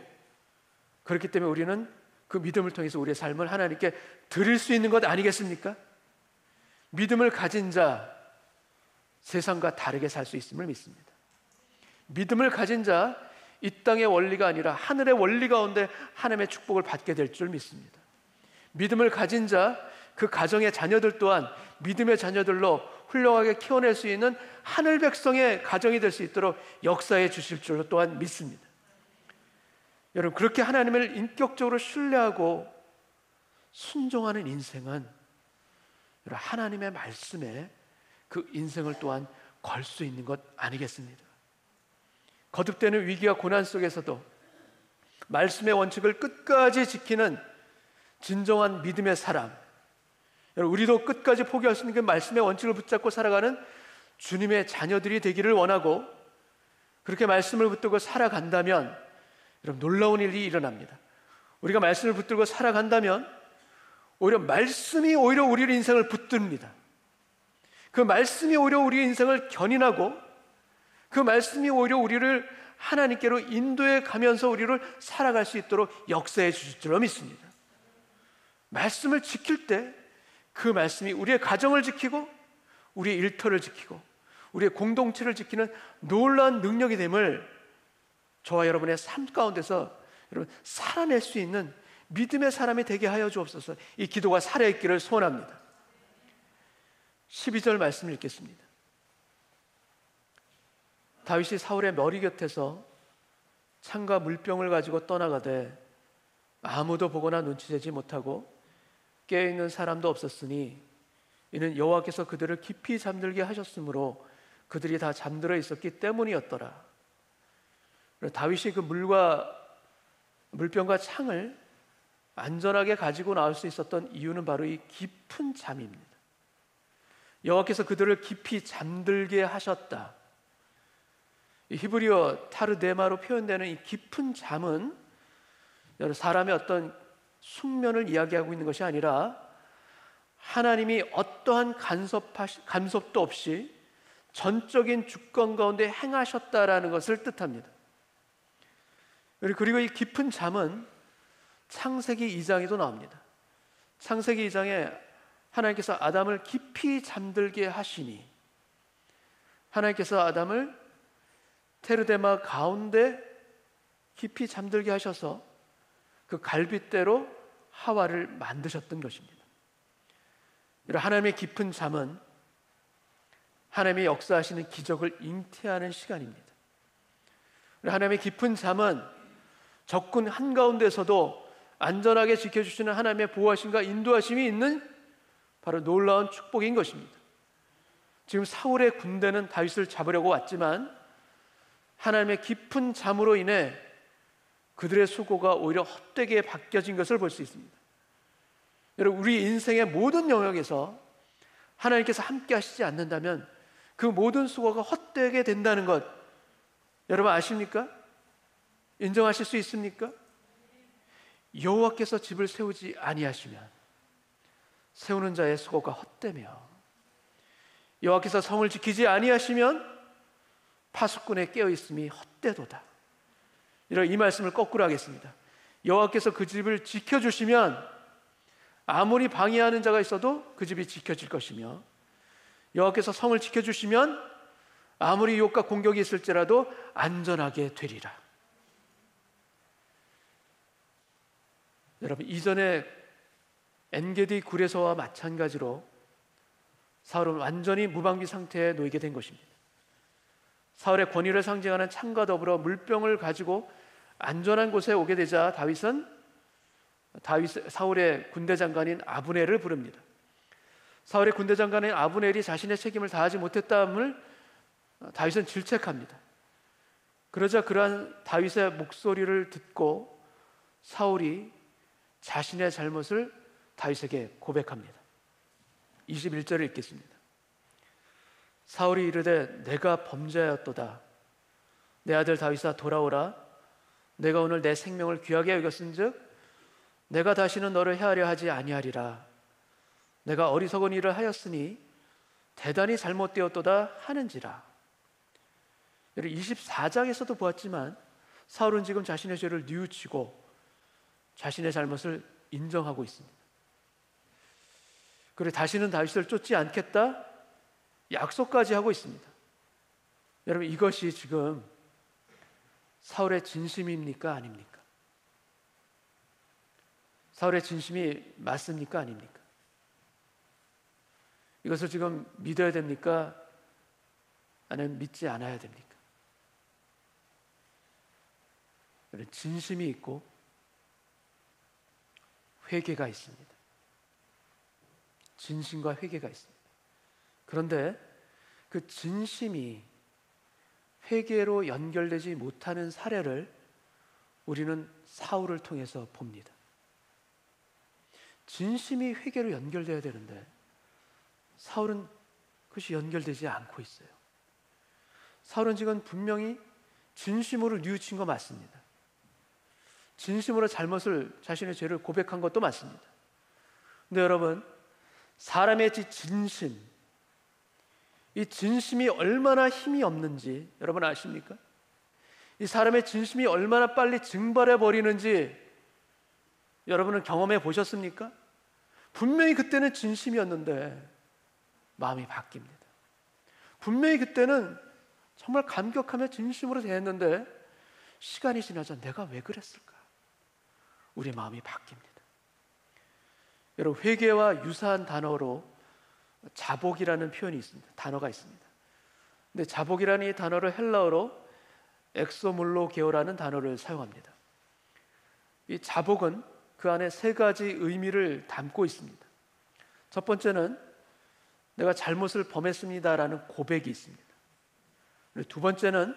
그렇기 때문에 우리는 그 믿음을 통해서 우리의 삶을 하나님께 드릴 수 있는 것 아니겠습니까? 믿음을 가진 자, 세상과 다르게 살 수 있음을 믿습니다. 믿음을 가진 자, 이 땅의 원리가 아니라 하늘의 원리 가운데 하나님의 축복을 받게 될 줄 믿습니다. 믿음을 가진 자, 그 가정의 자녀들 또한 믿음의 자녀들로 훌륭하게 키워낼 수 있는 하늘 백성의 가정이 될 수 있도록 역사해 주실 줄로 또한 믿습니다. 여러분, 그렇게 하나님을 인격적으로 신뢰하고 순종하는 인생은 하나님의 말씀에 그 인생을 또한 걸 수 있는 것 아니겠습니까? 거듭되는 위기와 고난 속에서도 말씀의 원칙을 끝까지 지키는 진정한 믿음의 사람, 여러분, 우리도 끝까지 포기할 수 있는 그 말씀의 원칙을 붙잡고 살아가는 주님의 자녀들이 되기를 원하고, 그렇게 말씀을 붙들고 살아간다면 여러분, 놀라운 일이 일어납니다. 우리가 말씀을 붙들고 살아간다면 오히려 말씀이 오히려 우리의 인생을 붙듭니다. 그 말씀이 오히려 우리의 인생을 견인하고, 그 말씀이 오히려 우리를 하나님께로 인도해 가면서 우리를 살아갈 수 있도록 역사해 주실 줄로 믿습니다. 말씀을 지킬 때 그 말씀이 우리의 가정을 지키고 우리의 일터를 지키고 우리의 공동체를 지키는 놀라운 능력이 됨을 저와 여러분의 삶 가운데서 여러분 살아낼 수 있는 믿음의 사람이 되게 하여 주옵소서. 이 기도가 살아있기를 소원합니다. 12절 말씀 읽겠습니다. 다윗이 사울의 머리 곁에서 창과 물병을 가지고 떠나가되 아무도 보거나 눈치채지 못하고 깨어있는 사람도 없었으니 이는 여호와께서 그들을 깊이 잠들게 하셨으므로 그들이 다 잠들어 있었기 때문이었더라. 다윗이 그 물병과 창을 안전하게 가지고 나올 수 있었던 이유는 바로 이 깊은 잠입니다. 여호와께서 그들을 깊이 잠들게 하셨다. 이 히브리어 타르데마로 표현되는 이 깊은 잠은 사람의 어떤 숙면을 이야기하고 있는 것이 아니라 하나님이 어떠한 간섭도 없이 전적인 주권 가운데 행하셨다라는 것을 뜻합니다. 그리고 이 깊은 잠은 창세기 2장에도 나옵니다. 창세기 2장에 하나님께서 아담을 깊이 잠들게 하시니 하나님께서 아담을 테르데마 가운데 깊이 잠들게 하셔서 그 갈빗대로 하와를 만드셨던 것입니다. 하나님의 깊은 잠은 하나님의 역사하시는 기적을 잉태하는 시간입니다. 하나님의 깊은 잠은 적군 한가운데서도 안전하게 지켜주시는 하나님의 보호하심과 인도하심이 있는 바로 놀라운 축복인 것입니다. 지금 사울의 군대는 다윗을 잡으려고 왔지만 하나님의 깊은 잠으로 인해 그들의 수고가 오히려 헛되게 바뀌어진 것을 볼 수 있습니다. 여러분, 우리 인생의 모든 영역에서 하나님께서 함께 하시지 않는다면 그 모든 수고가 헛되게 된다는 것 여러분 아십니까? 인정하실 수 있습니까? 여호와께서 집을 세우지 아니하시면 세우는 자의 수고가 헛되며 여호와께서 성을 지키지 아니하시면 파수꾼의 깨어있음이 헛되도다. 이 말씀을 거꾸로 하겠습니다. 여호와께서 그 집을 지켜주시면 아무리 방해하는 자가 있어도 그 집이 지켜질 것이며 여호와께서 성을 지켜주시면 아무리 유혹과 공격이 있을지라도 안전하게 되리라. 여러분, 이전에 엔게디 굴에서와 마찬가지로 사울은 완전히 무방비 상태에 놓이게 된 것입니다. 사울의 권위를 상징하는 창과 더불어 물병을 가지고 안전한 곳에 오게 되자 사울의 군대 장관인 아브넬을 부릅니다. 사울의 군대 장관인 아브넬이 자신의 책임을 다하지 못했다함을 다윗은 질책합니다. 그러자 그러한 다윗의 목소리를 듣고 사울이 자신의 잘못을 다윗에게 고백합니다. 21절을 읽겠습니다. 사울이 이르되 내가 범죄하였도다. 내 아들 다윗아 돌아오라. 내가 오늘 내 생명을 귀하게 여겼은즉 내가 다시는 너를 해하려 하지 아니하리라. 내가 어리석은 일을 하였으니 대단히 잘못되었도다 하는지라. 24장에서도 보았지만 사울은 지금 자신의 죄를 뉘우치고 자신의 잘못을 인정하고 있습니다. 그래 다시는 다윗을 쫓지 않겠다 약속까지 하고 있습니다. 여러분, 이것이 지금 사울의 진심입니까? 아닙니까? 사울의 진심이 맞습니까? 아닙니까? 이것을 지금 믿어야 됩니까? 아니면 믿지 않아야 됩니까? 진심이 있고 회개가 있습니다. 진심과 회개가 있습니다. 그런데 그 진심이 회개로 연결되지 못하는 사례를 우리는 사울을 통해서 봅니다. 진심이 회개로 연결되어야 되는데 사울은 그것이 연결되지 않고 있어요. 사울은 지금 분명히 진심으로 뉘우친 거 맞습니다. 진심으로 자신의 죄를 고백한 것도 맞습니다. 근데 여러분, 사람의 진심, 이 진심이 얼마나 힘이 없는지 여러분 아십니까? 이 사람의 진심이 얼마나 빨리 증발해 버리는지 여러분은 경험해 보셨습니까? 분명히 그때는 진심이었는데 마음이 바뀝니다. 분명히 그때는 정말 감격하며 진심으로 대했는데 시간이 지나자 내가 왜 그랬을까? 우리 마음이 바뀝니다. 여러분, 회개와 유사한 단어로 자복이라는 표현이 있습니다. 단어가 있습니다. 근데 자복이라는 이 단어를 헬라어로 엑소몰로게오라는 단어를 사용합니다. 이 자복은 그 안에 세 가지 의미를 담고 있습니다. 첫 번째는 내가 잘못을 범했습니다라는 고백이 있습니다. 그리고 두 번째는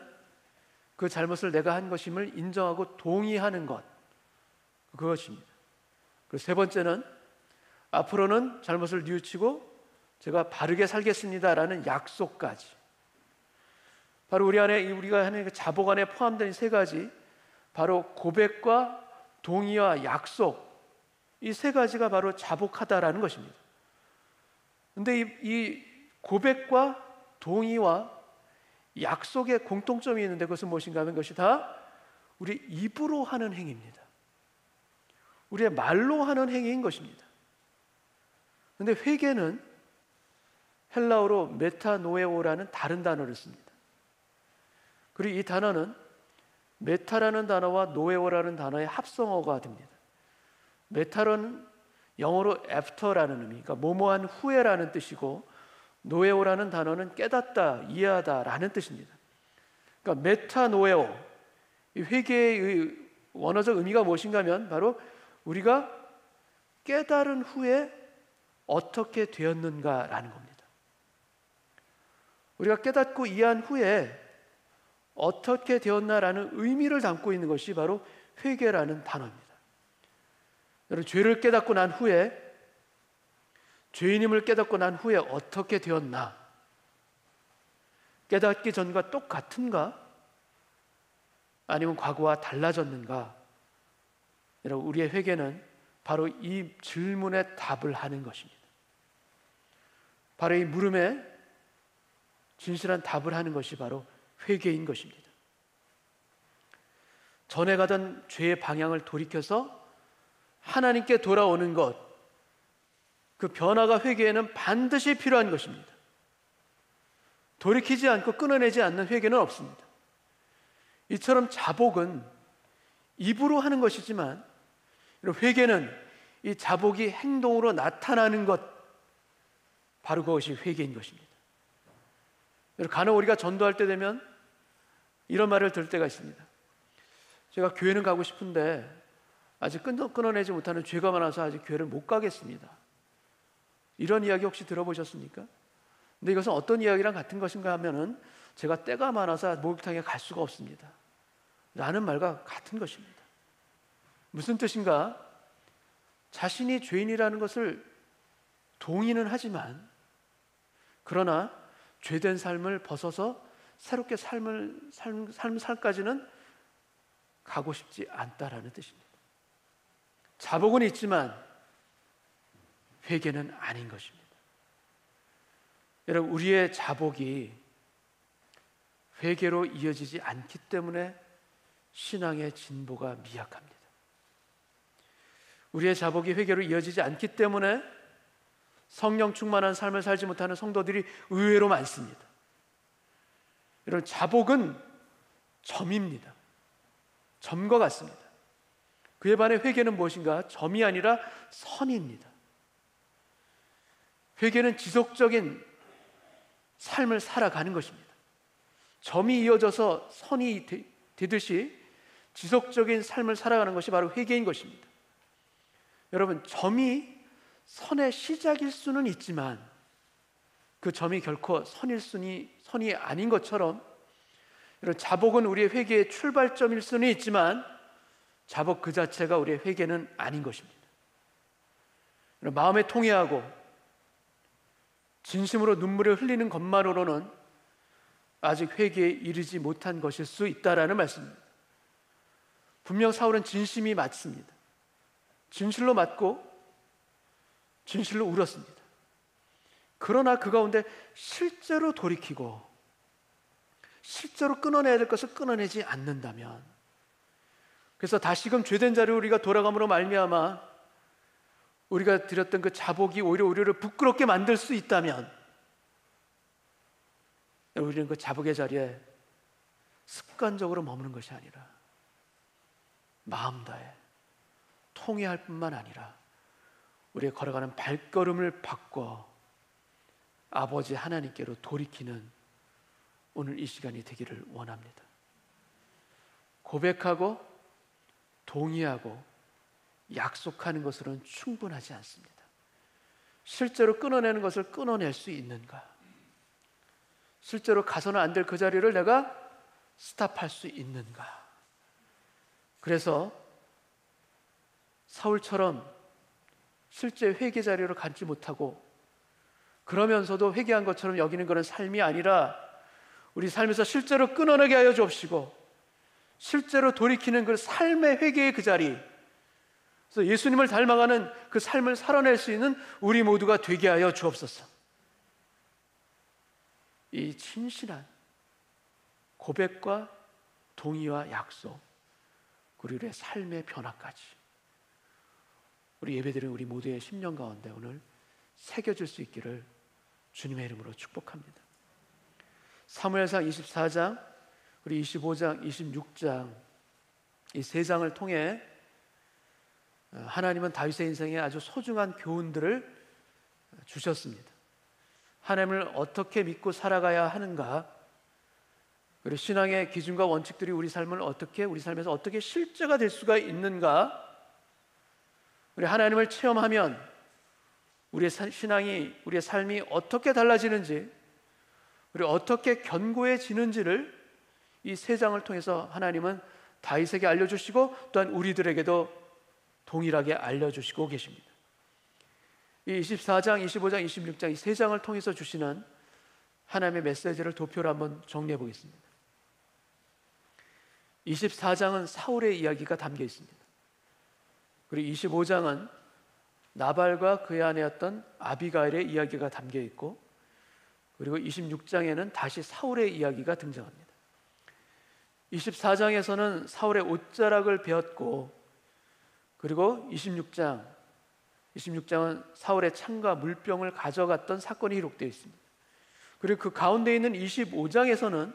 그 잘못을 내가 한 것임을 인정하고 동의하는 것, 그것입니다. 그리고 세 번째는 앞으로는 잘못을 뉘우치고 제가 바르게 살겠습니다라는 약속까지. 바로 우리가 하는 그 자복 안에 포함된 세 가지, 바로 고백과 동의와 약속, 이 세 가지가 바로 자복하다라는 것입니다. 근데 이 고백과 동의와 약속의 공통점이 있는데 그것은 무엇인가 하면 그것이 다 우리 입으로 하는 행위입니다. 우리의 말로 하는 행위인 것입니다. 근데 회개는 헬라어로 메타노에오라는 다른 단어를 씁니다. 그리고 이 단어는 메타라는 단어와 노에오라는 단어의 합성어가 됩니다. 메타는 영어로 after라는 의미, 그러니까 뭐뭐한 후에라는 뜻이고, 노에오라는 단어는 깨닫다, 이해하다라는 뜻입니다. 그러니까 메타노에오, 이 회개의 원어적 의미가 무엇인가 하면 바로 우리가 깨달은 후에 어떻게 되었는가라는 겁니다. 우리가 깨닫고 이해한 후에 어떻게 되었나라는 의미를 담고 있는 것이 바로 회개라는 단어입니다. 여러분, 죄를 깨닫고 난 후에, 죄인임을 깨닫고 난 후에 어떻게 되었나? 깨닫기 전과 똑같은가? 아니면 과거와 달라졌는가? 여러분, 우리의 회개는 바로 이 질문에 답을 하는 것입니다. 바로 이 물음에 진실한 답을 하는 것이 바로 회개인 것입니다. 전에 가던 죄의 방향을 돌이켜서 하나님께 돌아오는 것, 그 변화가 회개에는 반드시 필요한 것입니다. 돌이키지 않고 끊어내지 않는 회개는 없습니다. 이처럼 자복은 입으로 하는 것이지만 회개는 이 자복이 행동으로 나타나는 것, 바로 그것이 회개인 것입니다. 간혹 우리가 전도할 때 되면 이런 말을 들을 때가 있습니다. 제가 교회는 가고 싶은데 아직 끊어내지 못하는 죄가 많아서 아직 교회를 못 가겠습니다. 이런 이야기 혹시 들어보셨습니까? 근데 이것은 어떤 이야기랑 같은 것인가 하면은 제가 때가 많아서 목욕탕에 갈 수가 없습니다 라는 말과 같은 것입니다. 무슨 뜻인가? 자신이 죄인이라는 것을 동의는 하지만, 그러나 죄된 삶을 벗어서 새롭게 삶을 살까지는 가고 싶지 않다라는 뜻입니다. 자복은 있지만 회개는 아닌 것입니다. 여러분, 우리의 자복이 회개로 이어지지 않기 때문에 신앙의 진보가 미약합니다. 우리의 자복이 회개로 이어지지 않기 때문에 성령 충만한 삶을 살지 못하는 성도들이 의외로 많습니다. 여러분, 자복은 점입니다. 점과 같습니다. 그에 반해 회개는 무엇인가? 점이 아니라 선입니다. 회개는 지속적인 삶을 살아가는 것입니다. 점이 이어져서 선이 되듯이 지속적인 삶을 살아가는 것이 바로 회개인 것입니다. 여러분, 점이 선의 시작일 수는 있지만 그 점이 결코 선이 아닌 것처럼, 자복은 우리의 회개의 출발점일 수는 있지만 자복 그 자체가 우리의 회개는 아닌 것입니다. 마음에 통회하고 진심으로 눈물을 흘리는 것만으로는 아직 회개에 이르지 못한 것일 수 있다라는 말씀입니다. 분명 사울은 진심이 맞습니다. 진실로 맞고 진실로 울었습니다. 그러나 그 가운데 실제로 돌이키고 실제로 끊어내야 될 것을 끊어내지 않는다면, 그래서 다시금 죄된 자리로 우리가 돌아감으로 말미암아 우리가 드렸던 그 자복이 오히려 우리를 부끄럽게 만들 수 있다면, 우리는 그 자복의 자리에 습관적으로 머무는 것이 아니라 마음 다해 통회할 뿐만 아니라 우리의 걸어가는 발걸음을 바꿔 아버지 하나님께로 돌이키는 오늘 이 시간이 되기를 원합니다. 고백하고 동의하고 약속하는 것으로는 충분하지 않습니다. 실제로 끊어내는 것을 끊어낼 수 있는가? 실제로 가서는 안 될 그 자리를 내가 스탑할 수 있는가? 그래서 사울처럼 실제 회개 자리로 가지 못하고 그러면서도 회개한 것처럼 여기는 것은 삶이 아니라 우리 삶에서 실제로 끊어내게 하여 주옵시고 실제로 돌이키는 그 삶의 회개의 그 자리, 그래서 예수님을 닮아가는 그 삶을 살아낼 수 있는 우리 모두가 되게 하여 주옵소서. 이 진실한 고백과 동의와 약속, 그리고 우리의 삶의 변화까지 우리 예배드리는 우리 모두의 심령 가운데 오늘 새겨질 수 있기를 주님의 이름으로 축복합니다. 사무엘상 24장, 그리고 25장, 26장 이 세 장을 통해 하나님은 다윗의 인생에 아주 소중한 교훈들을 주셨습니다. 하나님을 어떻게 믿고 살아가야 하는가, 그리고 신앙의 기준과 원칙들이 우리 삶에서 어떻게 실제가 될 수가 있는가, 우리 하나님을 체험하면 우리의 신앙이, 우리의 삶이 어떻게 달라지는지, 우리 어떻게 견고해지는지를 이 세 장을 통해서 하나님은 다윗에게 알려주시고 또한 우리들에게도 동일하게 알려주시고 계십니다. 이 24장, 25장, 26장 이 세 장을 통해서 주시는 하나님의 메시지를 도표로 한번 정리해 보겠습니다. 24장은 사울의 이야기가 담겨 있습니다. 그리고 25장은 나발과 그의 아내였던 아비가일의 이야기가 담겨 있고, 그리고 26장에는 다시 사울의 이야기가 등장합니다. 24장에서는 사울의 옷자락을 베었고, 그리고 26장은 사울의 창과 물병을 가져갔던 사건이 기록되어 있습니다. 그리고 그 가운데 있는 25장에서는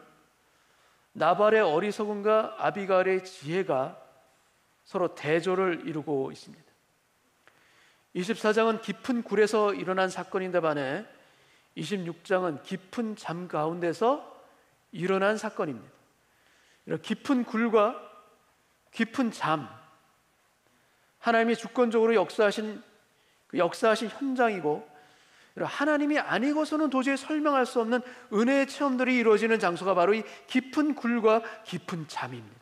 나발의 어리석음과 아비가일의 지혜가 서로 대조를 이루고 있습니다. 24장은 깊은 굴에서 일어난 사건인데 반해 26장은 깊은 잠 가운데서 일어난 사건입니다. 이런 깊은 굴과 깊은 잠, 하나님이 주권적으로 역사하신 현장이고, 하나님이 아니고서는 도저히 설명할 수 없는 은혜의 체험들이 이루어지는 장소가 바로 이 깊은 굴과 깊은 잠입니다.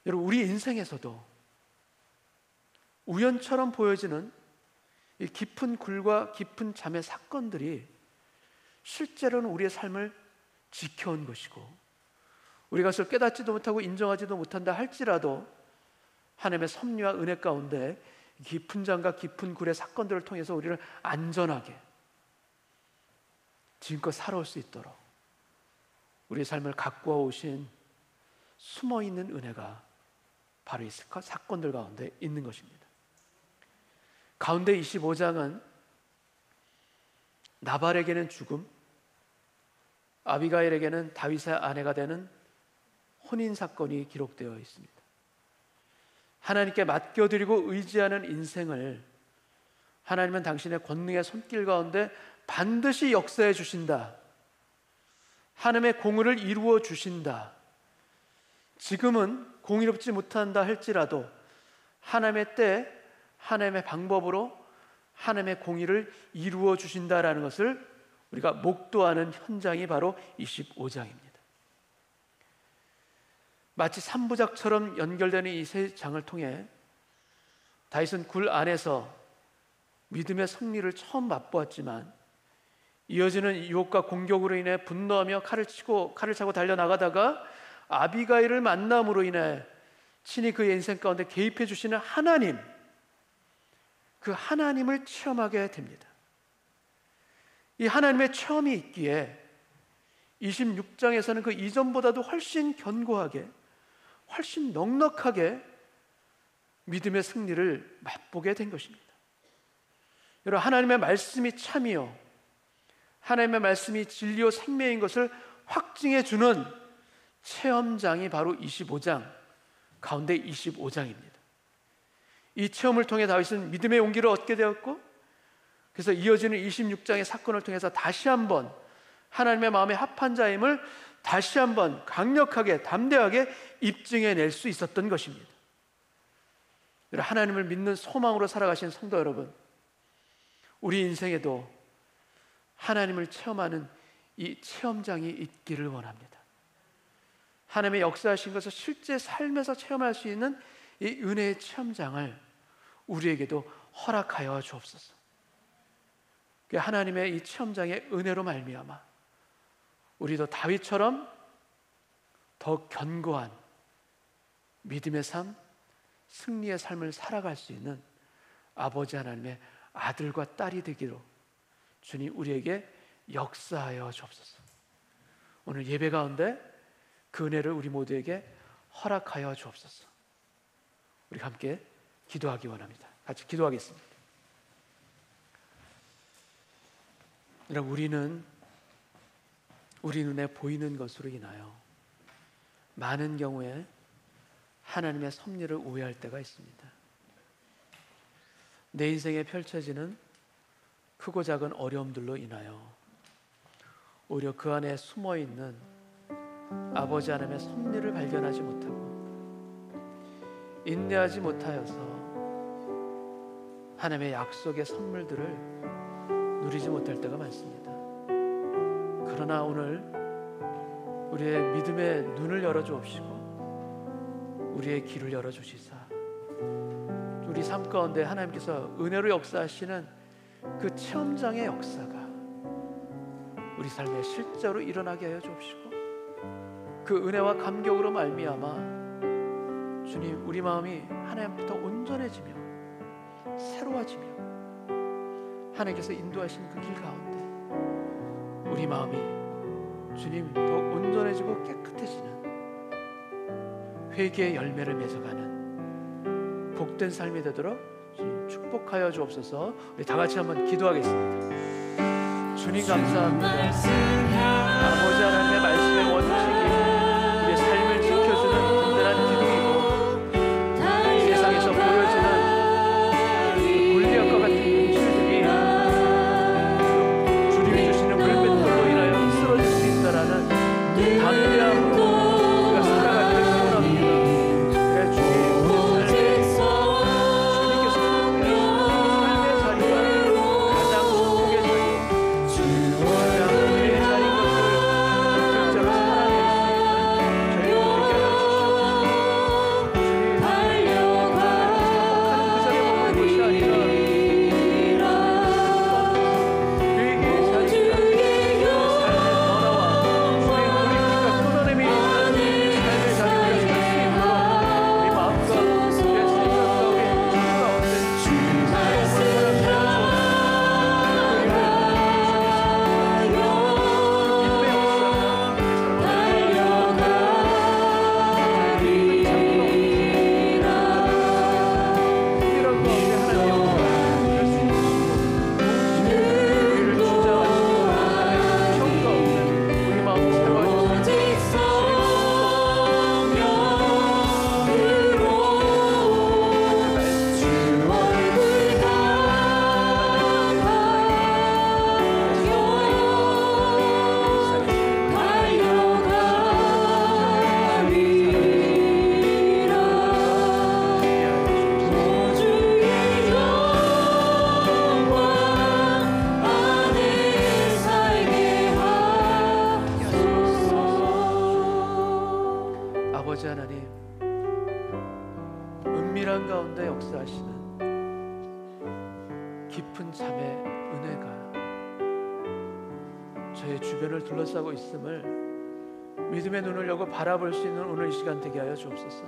여러분, 우리 인생에서도 우연처럼 보여지는 이 깊은 굴과 깊은 잠의 사건들이 실제로는 우리의 삶을 지켜온 것이고, 우리가 그것을 깨닫지도 못하고 인정하지도 못한다 할지라도 하나님의 섭리와 은혜 가운데 깊은 잠과 깊은 굴의 사건들을 통해서 우리를 안전하게 지금껏 살아올 수 있도록 우리의 삶을 가꾸어 오신 숨어있는 은혜가 바로 이 사건들 가운데 있는 것입니다. 가운데 25장은 나발에게는 죽음, 아비가일에게는 다윗의 아내가 되는 혼인 사건이 기록되어 있습니다. 하나님께 맡겨드리고 의지하는 인생을 하나님은 당신의 권능의 손길 가운데 반드시 역사해 주신다. 하나님의 공의를 이루어 주신다. 지금은 공의롭지 못한다 할지라도 하나님의 때, 하나님의 방법으로 하나님의 공의를 이루어 주신다라는 것을 우리가 목도하는 현장이 바로 25장입니다. 마치 3부작처럼 연결되는 이 세 장을 통해 다윗은 굴 안에서 믿음의 승리를 처음 맛보았지만 이어지는 유혹과 공격으로 인해 분노하며 칼을 차고 달려나가다가 아비가일을 만남으로 인해 친히 그의 인생 가운데 개입해 주시는 하나님, 그 하나님을 체험하게 됩니다. 이 하나님의 체험이 있기에 26장에서는 그 이전보다도 훨씬 견고하게, 훨씬 넉넉하게 믿음의 승리를 맛보게 된 것입니다. 여러분, 하나님의 말씀이 참이요, 하나님의 말씀이 진리요 생명인 것을 확증해 주는 체험장이 바로 25장, 가운데 25장입니다. 이 체험을 통해 다윗은 믿음의 용기를 얻게 되었고, 그래서 이어지는 26장의 사건을 통해서 다시 한번 하나님의 마음에 합한 자임을 다시 한번 강력하게 담대하게 입증해낼 수 있었던 것입니다. 하나님을 믿는 소망으로 살아가신 성도 여러분, 우리 인생에도 하나님을 체험하는 이 체험장이 있기를 원합니다. 하나님의 역사하신 것을 실제 삶에서 체험할 수 있는 이 은혜의 체험장을 우리에게도 허락하여 주옵소서. 하나님의 이 체험장의 은혜로 말미암아 우리도 다윗처럼 더 견고한 믿음의 삶, 승리의 삶을 살아갈 수 있는 아버지 하나님의 아들과 딸이 되기로 주님 우리에게 역사하여 주옵소서. 오늘 예배 가운데 그 은혜를 우리 모두에게 허락하여 주옵소서. 우리 함께 기도하기 원합니다. 같이 기도하겠습니다. 여러분, 우리 눈에 보이는 것으로 인하여 많은 경우에 하나님의 섭리를 오해할 때가 있습니다. 내 인생에 펼쳐지는 크고 작은 어려움들로 인하여 오히려 그 안에 숨어있는 아버지 하나님의 섭리를 발견하지 못하고 인내하지 못하여서 하나님의 약속의 선물들을 누리지 못할 때가 많습니다. 그러나 오늘 우리의 믿음의 눈을 열어주옵시고 우리의 길을 열어주시사 우리 삶 가운데 하나님께서 은혜로 역사하시는 그 체험장의 역사가 우리 삶에 실제로 일어나게 하여 주옵시고 그 은혜와 감격으로 말미암아 주님 우리 마음이 하나님부터 온전해지며 새로워지며 하나님께서 인도하신 그 길 가운데 우리 마음이 주님 더 온전해지고 깨끗해지는 회개의 열매를 맺어가는 복된 삶이 되도록 주님 축복하여 주옵소서. 우리 다 같이 한번 기도하겠습니다. 주님 감사합니다. 아버지 하나님의 말씀의 원칙이 우리의 삶을 지켜주는 든든한 기둥이고 세상에서 보여지는 골리앗과 같은 문제들이 주님이 주시는 물맷돌로 인하여 쓰러질 수 있다라는 담대함으로 우리가 살아가기를 소원합니다. 그래 주님 주님께서 삶의 자리가 가장 축복의 자리, 가장 은혜의 자리인 것을 실제로 살아낼 수 있는 저희 모두에게 하여 주시옵소서. 주님 행복하는 그 자리에 머무는 것이 아니라 회개의 자리가 삶의 변화와 주의 돌이킴과 끊어냄이 있는 삶의 자리를 살 수 있도록 우리 마음과 우리의 생각과 우리의 행동 가운데 주님의 영원을 허락하여 아버지 하나님, 은밀한 가운데 역사하시는 깊은 잠의 은혜가 저의 주변을 둘러싸고 있음을 믿음의 눈을 열고 바라볼 수 있는 오늘 이 시간 되게 하여 주옵소서.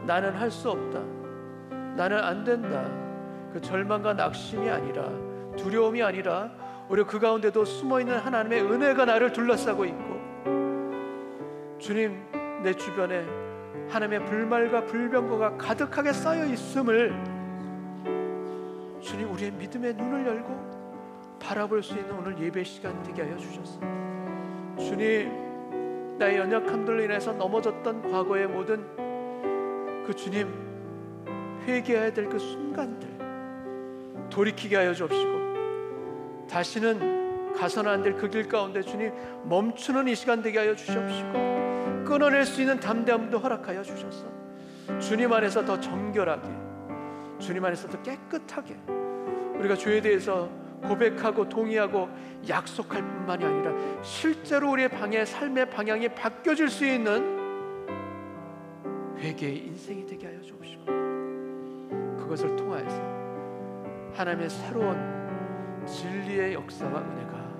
나는 할 수 없다, 나는 안 된다, 그 절망과 낙심이 아니라 두려움이 아니라 오히려 그 가운데도 숨어있는 하나님의 은혜가 나를 둘러싸고 있고 주님 내 주변에 하나님의 불말과 불병거가 가득하게 쌓여 있음을 주님 우리의 믿음의 눈을 열고 바라볼 수 있는 오늘 예배 시간 되게 하여 주셔서 주님 나의 연약함들로 인해서 넘어졌던 과거의 모든 그 주님 회개해야 될 그 순간들 돌이키게 하여 주옵시고, 다시는 가서는 안 될 그 길 가운데 주님 멈추는 이 시간 되게 하여 주시옵시고, 끊어낼 수 있는 담대함도 허락하여 주셔서 주님 안에서 더 정결하게, 주님 안에서 더 깨끗하게 우리가 주에 대해서 고백하고 동의하고 약속할 뿐만이 아니라 실제로 우리의 삶의 방향이 바뀌어질 수 있는 회개의 인생이 되게 하여 주옵시고, 그것을 통하여서 하나님의 새로운 진리의 역사와 은혜가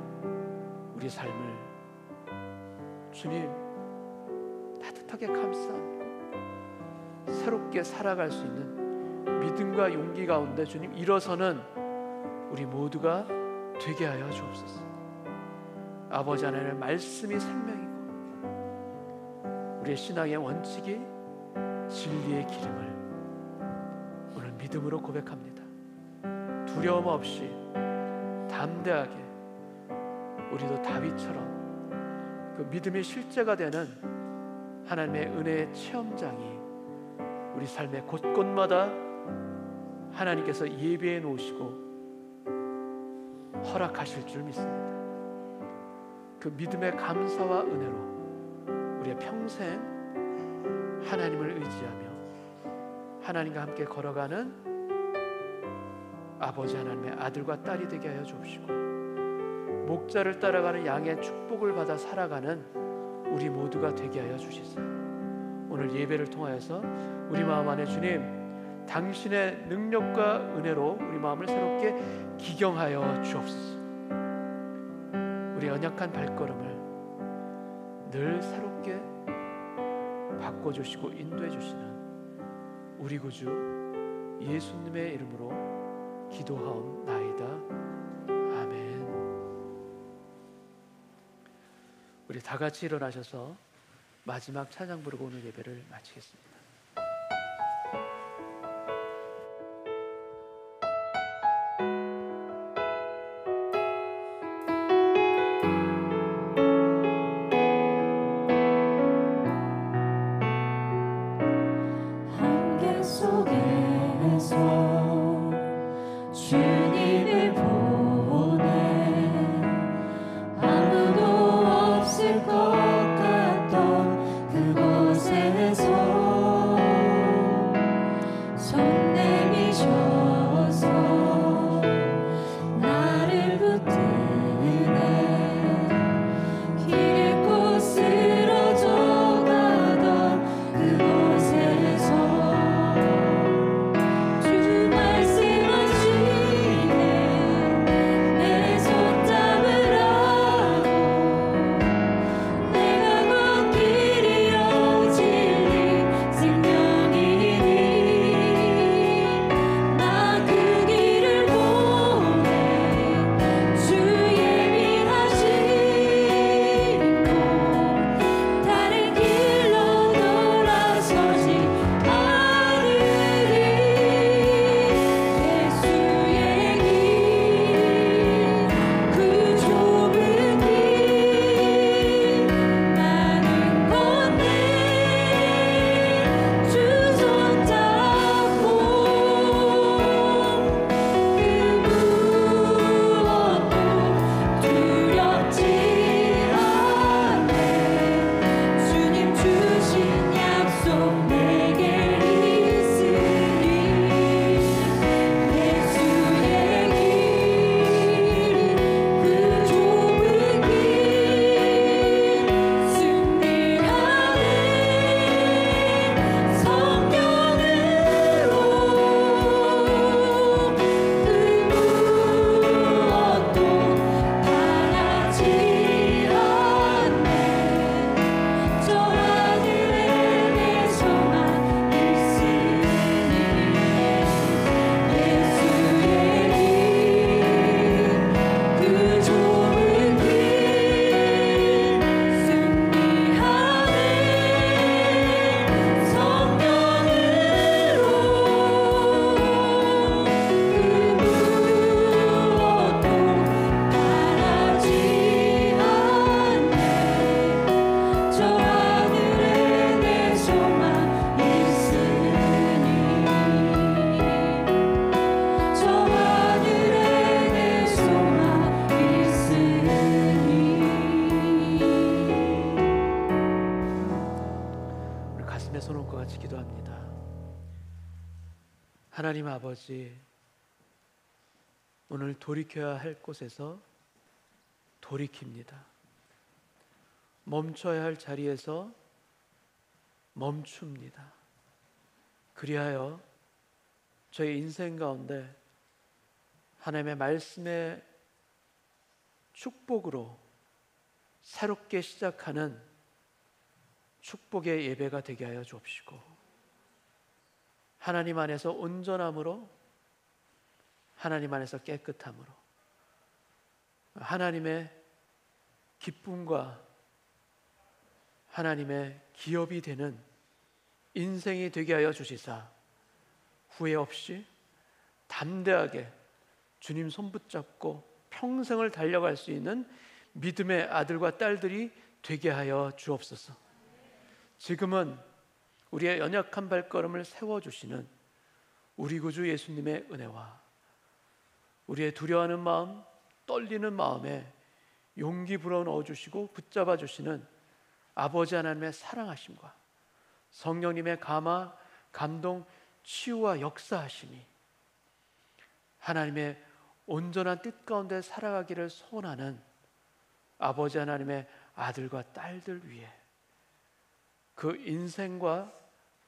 우리 삶을 주님 따뜻하게 감싸 안고 새롭게 살아갈 수 있는 믿음과 용기 가운데 주님 일어서는 우리 모두가 되게 하여 주옵소서. 아버지 하나님의 말씀이 생명이고 우리의 신앙의 원칙이 진리의 기름을 오늘 믿음으로 고백합니다. 두려움 없이 담대하게 우리도 다윗처럼 그 믿음의 실제가 되는 하나님의 은혜의 체험장이 우리 삶의 곳곳마다 하나님께서 예비해 놓으시고 허락하실 줄 믿습니다. 그 믿음의 감사와 은혜로 우리의 평생 하나님을 의지하며 하나님과 함께 걸어가는 아버지 하나님의 아들과 딸이 되게 하여 주옵시고, 목자를 따라가는 양의 축복을 받아 살아가는 우리 모두가 되게 하여 주시사 오늘 예배를 통하여서 우리 마음 안에 주님 당신의 능력과 은혜로 우리 마음을 새롭게 기경하여 주옵소서. 우리 연약한 발걸음을 늘 새롭게 바꿔주시고 인도해주시는 우리 구주 예수님의 이름으로 기도하옵나이다. 아멘. 우리 다 같이 일어나셔서 마지막 찬양 부르고 오늘 예배를 마치겠습니다. 한계 속에서 주님을 보내 아무도 없을 것 같던 그곳에서 내 손과 같이 기도합니다. 하나님 아버지, 오늘 돌이켜야 할 곳에서 돌이킵니다. 멈춰야 할 자리에서 멈춥니다. 그리하여 저희 인생 가운데 하나님의 말씀의 축복으로 새롭게 시작하는 축복의 예배가 되게 하여 주옵시고, 하나님 안에서 온전함으로, 하나님 안에서 깨끗함으로, 하나님의 기쁨과 하나님의 기업이 되는 인생이 되게 하여 주시사, 후회 없이 담대하게 주님 손 붙잡고 평생을 달려갈 수 있는 믿음의 아들과 딸들이 되게 하여 주옵소서. 지금은 우리의 연약한 발걸음을 세워주시는 우리 구주 예수님의 은혜와 우리의 두려워하는 마음, 떨리는 마음에 용기 불어넣어 주시고 붙잡아 주시는 아버지 하나님의 사랑하심과 성령님의 감화, 감동, 치유와 역사하심이 하나님의 온전한 뜻 가운데 살아가기를 소원하는 아버지 하나님의 아들과 딸들 위에, 그 인생과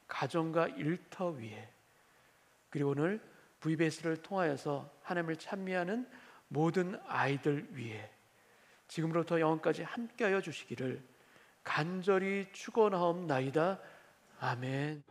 가정과 일터 위에, 그리고 오늘 VBS를 통하여서 하나님을 찬미하는 모든 아이들 위에 지금부터 영원까지 함께하여 주시기를 간절히 축원하옵나이다. 아멘.